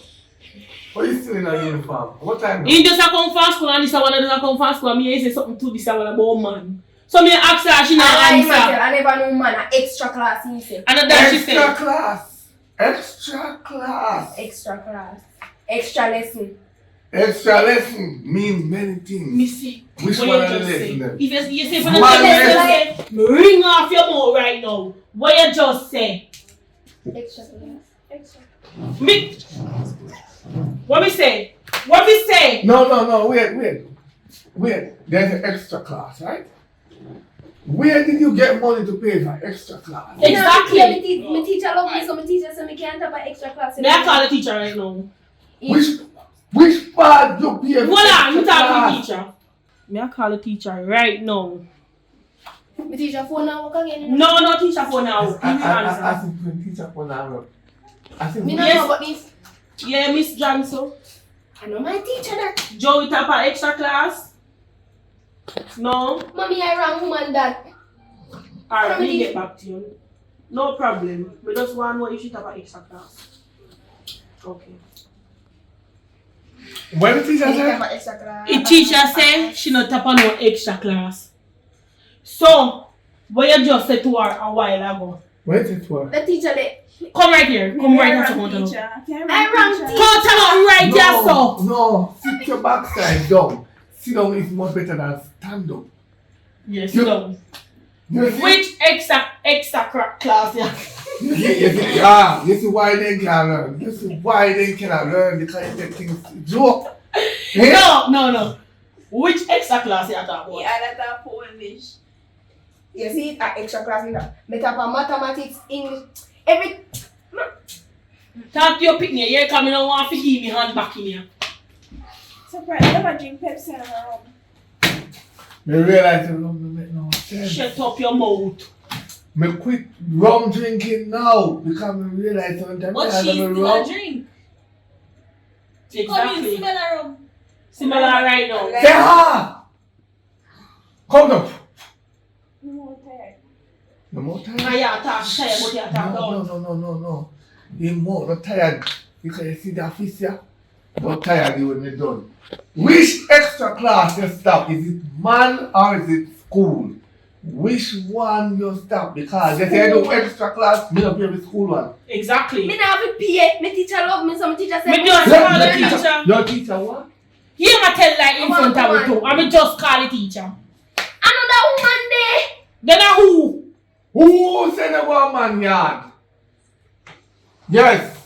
S1: What you still in a uniform? What time?
S5: He just a come from school and this one does a come from school and me say something to this one about man. So me ask her, she not answer.
S4: I never know man a extra class he say.
S5: And that she say.
S1: Extra class. Extra class.
S4: Extra class. Extra lesson.
S1: Extra lesson mean many things.
S5: Me see.
S1: Which
S5: What
S1: one
S5: you
S1: are the
S5: just say?
S1: lesson then?
S5: If you say for the
S1: One
S5: lesson, say, ring off your mouth right now. What you just say?
S4: Extra class. Extra.
S5: Me. What me say? What me say?
S1: No, wait. There's an extra class, right? Where did you get money to pay for extra class?
S5: Exactly.
S2: My teacher love me, so my teacher said me can't have an extra class.
S5: May I call the teacher right now?
S1: Which part you pay for
S5: Hold on,
S1: extra
S5: me talk to the
S1: class?
S5: teacher. May I call the teacher right now?
S2: My teacher phone now work again.
S5: No teacher for now. Give me answer.
S1: I think when teacher for now. I think
S2: Me not
S5: Yes.
S2: know about this.
S5: Yeah, Miss Johnson.
S2: I know my teacher that.
S5: Joey tap an extra class? No?
S2: Mommy, I wrong woman that.
S5: Alright, me get back to you. No problem. We just want to know if she tap an extra class. Okay.
S1: when the teacher
S2: I
S1: said,
S2: have an extra class.
S5: The teacher say she not tap on no extra class. So, what you just said to her a while ago.
S1: where did it work?
S2: The teacher that.
S5: Come right here. Come right here.
S4: I
S5: So
S4: wrong
S5: come
S4: teacher.
S2: I wrong teacher.
S5: tell her right here, so.
S1: No, sit your backside down. Sit down is much better than stand up.
S5: Yes,
S1: You-
S5: no.
S1: You see?
S5: Which extra class, yeah?
S1: You see why they can't learn. You see why they cannot learn because they think it's joke. Eh?
S5: No. Which extra class you talking about?
S4: Yeah, that's Polish.
S2: You see, an extra class in that. Me tap on mathematics, English, every.
S5: Talk to your picnic. You come in and want to give me hand back in here.
S4: Surprise, I never drink Pepsi and rum.
S1: Me realize the rum make no sense.
S5: Shut up your mouth.
S1: Me quit rum drinking now because me realize sometimes
S6: But
S1: I
S6: she's
S1: have a
S6: still
S1: rum.
S6: a drink.
S5: Exactly.
S6: Similar.
S5: Similar right now.
S1: Say ha! Come up.
S4: No, tired.
S1: No more time.
S5: Now you talk tired, but you talk down.
S1: No. You're more not tired because you see the office here. Not tired you when you're done. Which extra class you stop? Is it man or is it school? Which one you stop? Because you say do extra class, me not pay the school one.
S5: Exactly.
S2: Me not have to pay. My teacher love me, so my teacher said.
S5: Me just call the teacher.
S1: Your teacher what?
S5: You ma tell like in front of me too. I me just call the teacher.
S2: Another woman there.
S5: Then who?
S1: Who said the woman yard? Yes.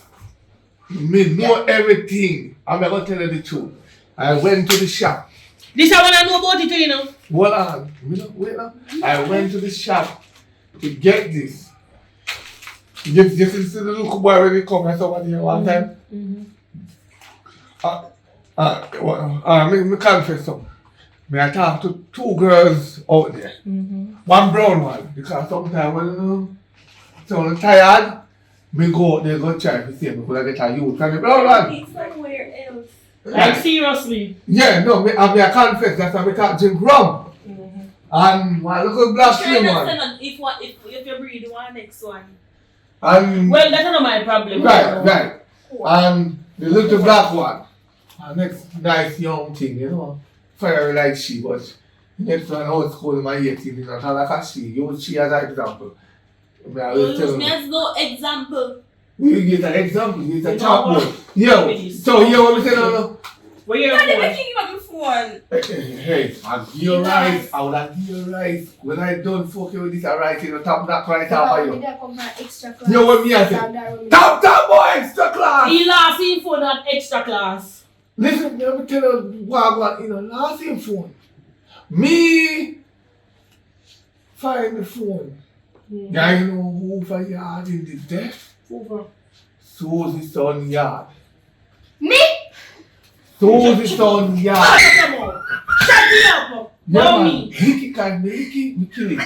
S1: Me know everything. I'm going to tell you the truth. I went to the shop.
S5: This I wanna know about it, you know.
S1: Hold on. Wait now. I went to the shop to get this. You see the little boy when he come and somebody here one time? Me confess something. Me I talk to two girls out there. One brown one. Because sometimes when I'm tired, me go out there go try to see me because I get a youth. And the brown one.
S4: It's somewhere else.
S5: Like seriously.
S1: Yeah, no, I confess that's why I can't drink rum. And my little black slim one.
S6: If you breed one next one.
S1: And
S5: Well, that's not my problem.
S1: right. And the little black one. And next nice young thing, you know. Fiery like she, but next one old school in my 18, not like a she. Use she as an example. I always tell
S6: Me
S1: you.
S6: as no example.
S1: You get an example, you get a
S5: You know
S1: chalkboard.
S5: what?
S1: Yo, so you what me say no?
S5: Where you
S6: Why they
S5: going?
S6: making you up your phone?
S1: Hey, I give you rice. I would have give you rice. When I done fucking with this, I write in the top that right off of you.
S2: Extra class.
S1: You know what me I say? Top boy, extra class.
S5: He last in for that extra class.
S1: Listen, let me tell you what I want in the last phone. Me find the phone. Yeah, you know who for yard in the death?
S5: Over.
S1: Susie's son yard.
S2: Me?
S1: Susie's son yard.
S5: Shut up. Shut me up.
S1: Yeah,
S5: Tell
S1: man.
S5: me.
S1: Ricky can Ricky, we kill him.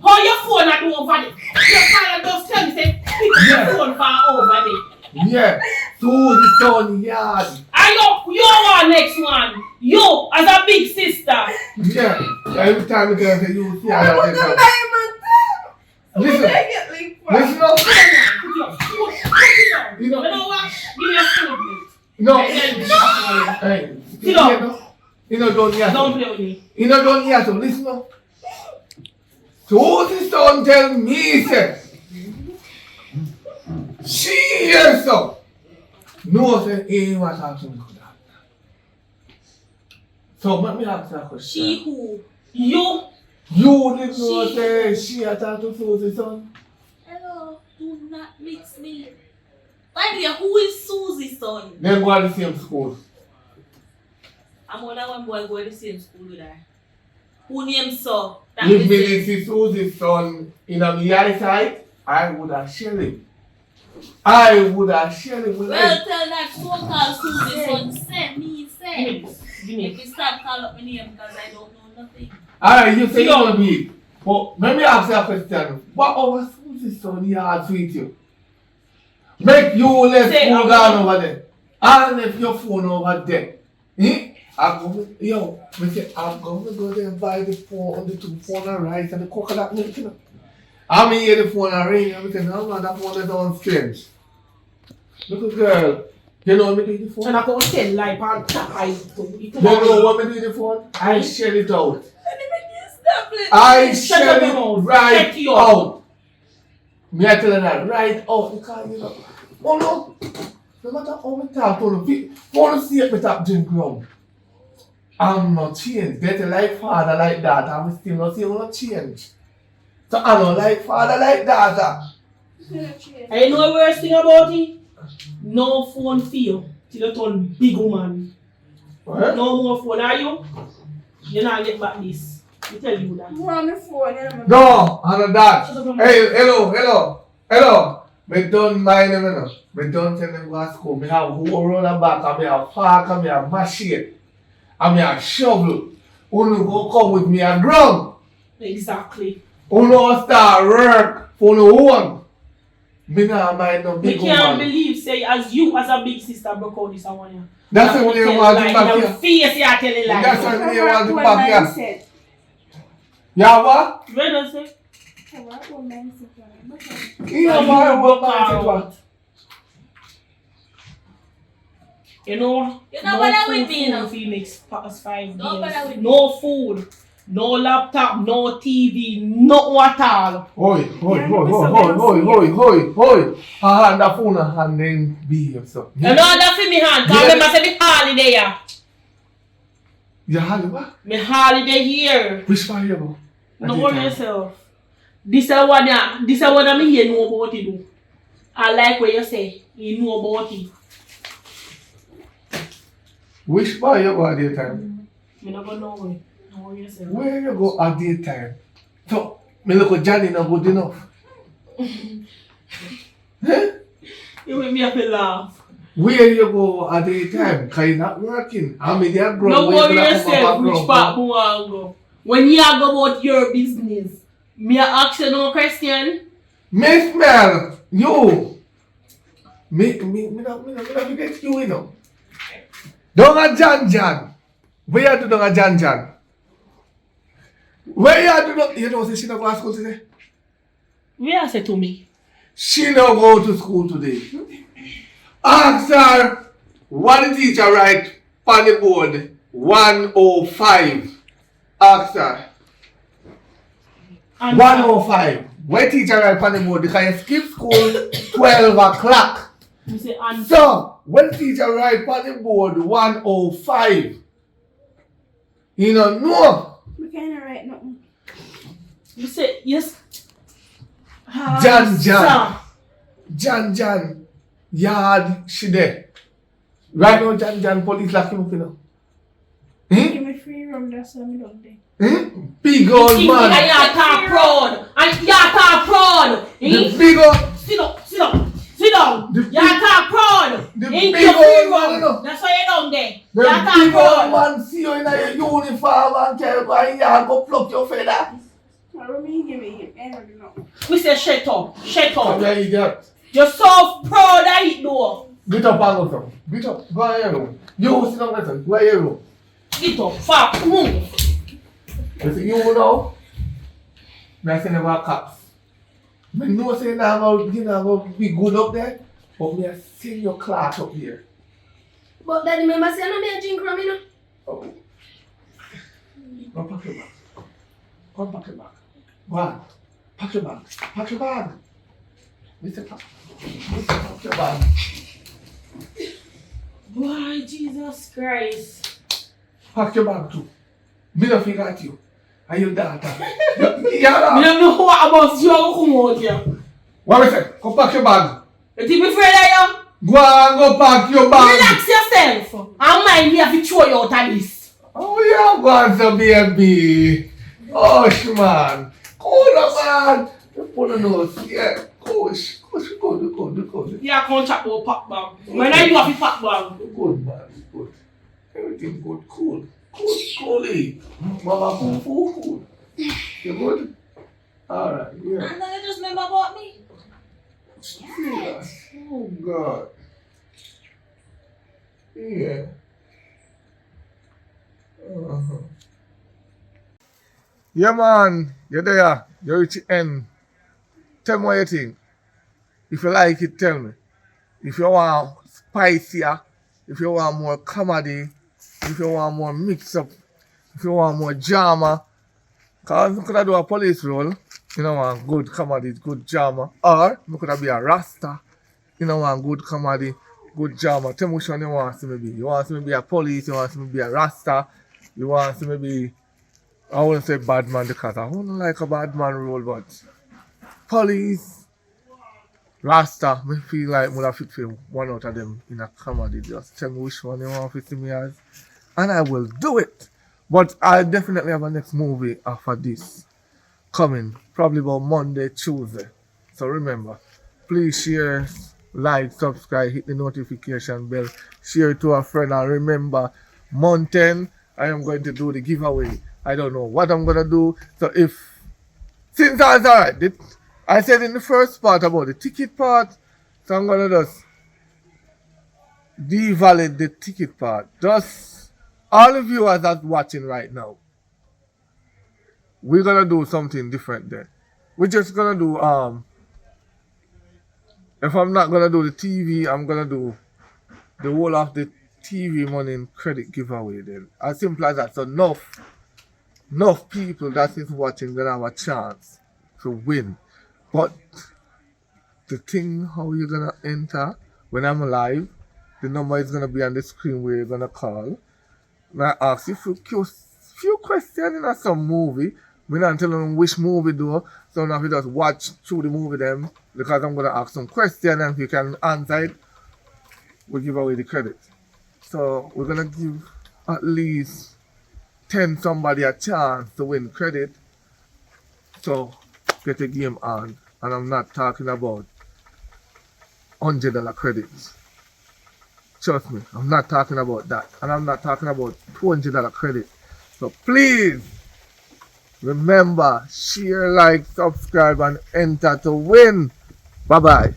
S5: How your phone at over there? Your father just tell me say pick
S1: Yeah.
S5: your phone from over there.
S1: Yeah, Susie's son yard.
S5: Are you one next one? You as a big sister.
S1: Yeah, every time you go say you see I don't think Listen, listen up.
S5: Put it down.
S1: You know-
S5: You know what? Give me a phone.
S1: No.
S5: Hey,
S1: Hey,
S5: Sit down.
S1: You know, don't hear
S5: don't
S1: so.
S5: play with me.
S1: You know, don't hear so. Listen up. Susie's son tell me, say, she hears so. No, say, ain't what I'm talking about. So, let me ask you a question.
S6: She who?
S5: You.
S1: You didn't know,
S6: She-
S1: say, she attacked to Susie's son?
S6: Hello, do not mix me. My dear, who is Susie's son?
S1: Them go to the same school.
S6: I'm one of one boy go to the same school with her. Who named so? That
S1: If
S6: is
S1: me
S6: it.
S1: this is Susie's son in a me eyesight, I would have shell him. I would have shell him with
S6: Well,
S1: him.
S6: tell that so-called Susie son, send me, say.
S5: Give me.
S6: If you start calling up my name because I don't know nothing.
S1: Alright, you say you
S5: Yo.
S1: want to be. But let me ask you a question. What our Susie's son he hard with you? Make you left
S5: Say,
S1: phone
S5: I'm
S1: gone over there. I left your phone over there. I'm going to go there and buy the phone, the two phone and rice and the coconut milk. You know. I mean, hear the phone and ring and I say, no man, that phone is on strange. Little girl, you know what me do with the phone?
S5: And I go tell like on top I
S1: You know what me do with the phone? I shell it out.
S6: Stop it.
S1: I
S5: Shut
S1: shell
S5: up,
S1: it
S5: mouth.
S1: right
S5: Shut your
S1: out. Me I tell her that right out because you know, oh no, no matter how we talk to the phone see if me tap drink rum. I'm not changed. They like father like that, and we still not see no change. So I don't like father like that.
S5: And you know the worst thing about it? No phone feel till you turn big woman.
S1: What?
S5: No more phone, are you? You're not get back this. I tell you that.
S4: More on the phone, yeah.
S1: No, I'm not that. Hey, hello. Me don't mind them enough. Me don't tell them go to school. Me have whole roller back, and me have park, and me have machine, and me have shovel. Uno go come with me a ground.
S5: Exactly.
S1: Uno start work for no one. Me not mind no
S5: We
S1: big
S5: can't
S1: woman.
S5: believe, say, as you, as a big sister, broke out this one. Yeah.
S1: That's the way they want to back
S5: your
S1: here.
S5: face, you are telling lies.
S1: That's why they want to
S4: What
S1: back here.
S4: mindset?
S1: Yeah, what?
S5: Where does it?
S4: What mindset?
S1: Yeah, what mindset what?
S5: You know,
S6: You know what I with me, you know?
S5: for the next past 5
S6: Don't bother
S5: days.
S6: with me.
S5: No food, no laptop, no TV, no at all.
S1: Hoi. Hand the phone and then behave so.
S5: You know that for me hand, because
S1: Yeah.
S5: remember say me holiday here.
S1: You have what?
S5: Me holiday here.
S1: Which part you go?
S5: Don't worry yourself. This is what I me here know about it do. I like what you say. You know about it.
S1: Which part you go at daytime?
S5: Me not go nowhere. Don't worry yourself.
S1: Where you go at daytime? So, me look at Johnny not good enough.
S5: You make me have to laugh.
S1: Where you go at daytime? Cause you're not working. I mean, they're grown.
S5: Don't worry yourself which part you want to go. When you go about your business, me ask you no question.
S1: Miss Mel, you. Me not forget you, you know. Don't a Jan. Where you do don't a Jan? Where you do you know say she not go to school today?
S5: Where say to me?
S1: She not go to school today. Ask her what the teacher write on the board 105. Ask her.
S5: And
S1: 105. Where teacher write on the board because you skip school 12 o'clock.
S5: You say and
S1: So, when teacher write on the board 105, you don't know.
S4: We can't write nothing.
S5: you say yes.
S1: Jan. Jan. Yard she there. Right now, Jan police lock him up, you know.
S4: Give me free room, that's what I'm doing.
S1: Big old
S5: And
S1: man.
S5: you talk proud. And you talk proud.
S1: The big old,
S5: Sit down.
S1: The
S5: You talk proud.
S1: the
S5: Ain't
S1: big
S5: your
S1: old
S5: free
S1: man,
S5: room.
S1: you know.
S5: That's why you down there.
S1: The
S5: You talk
S1: big old
S5: proud.
S1: man see you in your uniform and tell you, and you go pluck your feather.
S4: What do you give me? I don't know.
S5: We say shut up.
S1: Come here, idiot.
S5: You're so proud of it though.
S1: Get up and go some. Get up. Go in your room. You sit down, listen. Go in your room.
S5: Get up. Fuck. Move.
S1: Listen, you know, I say never cops. I know say now you know be good up there, but me I send your class up here.
S2: But daddy, remember say no me a drink rum, you know?
S1: Oh. Go pack your bag. Go and pack your bag. Go on. Pack your bag. Pack your bag. Mr. Pack your bag.
S5: Why, Jesus Christ.
S1: Pack your bag too. Me don't forget you. And your daughter.
S5: I
S1: Yeah.
S5: don't know what about you come out here.
S1: What I say? Go pack your bag.
S5: You think me afraid of you?
S1: Go and go pack your bag.
S5: Relax yourself. And mind me have to throw you out of this.
S1: Oh, yeah, go on, so baby. Gosh, man. Cool, man. You put a nose. Yeah. Gosh. Good.
S5: Yeah, can't chat about pack bag. When I do have a pack bag.
S1: Good, man. Good. Everything good. Cool. Coolly. Mama, cool. You good? Alright, yeah.
S6: And then you just remember about me.
S1: Yes. Oh, God. Yeah. Uh-huh. Yeah, man. You're there. You're reaching end. Tell me what you think. If you like it, tell me. If you want spicier, if you want more comedy, if you want more mix up, if you want more drama, because you could have do a police role, you know, want good comedy, good drama, or you could have be a Rasta, you know, want good comedy, good drama. Tell me which one you want to me be. You want to me be a police, you want to me be a Rasta, you want to me be, I wouldn't say bad man because I wouldn't like a bad man role, but police, Rasta, me feel like would have fit for one out of them in a comedy. Just tell me which one you want to see me as, and I will do it. But I definitely have a next movie after this coming, probably about Monday, Tuesday. So remember, please share, like, subscribe, hit the notification bell, share it to a friend, and remember, month 10, I am going to do the giveaway. I don't know what I'm going to do. So since that's alright, I said in the first part about the ticket part, so I'm going to just devalidate the ticket part. Just all the viewers that's watching right now, we're going to do something different there. We're just going to do, if I'm not going to do the TV, I'm going to do the whole of the TV money and credit giveaway then. As simple as that. So enough people that is watching going to have a chance to win. But the thing how you're gonna enter when I'm live, the number is gonna be on the screen where you're gonna call. And I ask you few questions in some movie. Me not tell them which movie though, so now if you just watch through the movie them, because I'm gonna ask some questions and if you can answer it, we'll give away the credit. So we're gonna give at least 10 somebody a chance to win credit. So get a game on, and I'm not talking about $100 credits. Trust me, I'm not talking about that, and I'm not talking about $200 credit. So please remember, share, like, subscribe, and enter to win. Bye bye.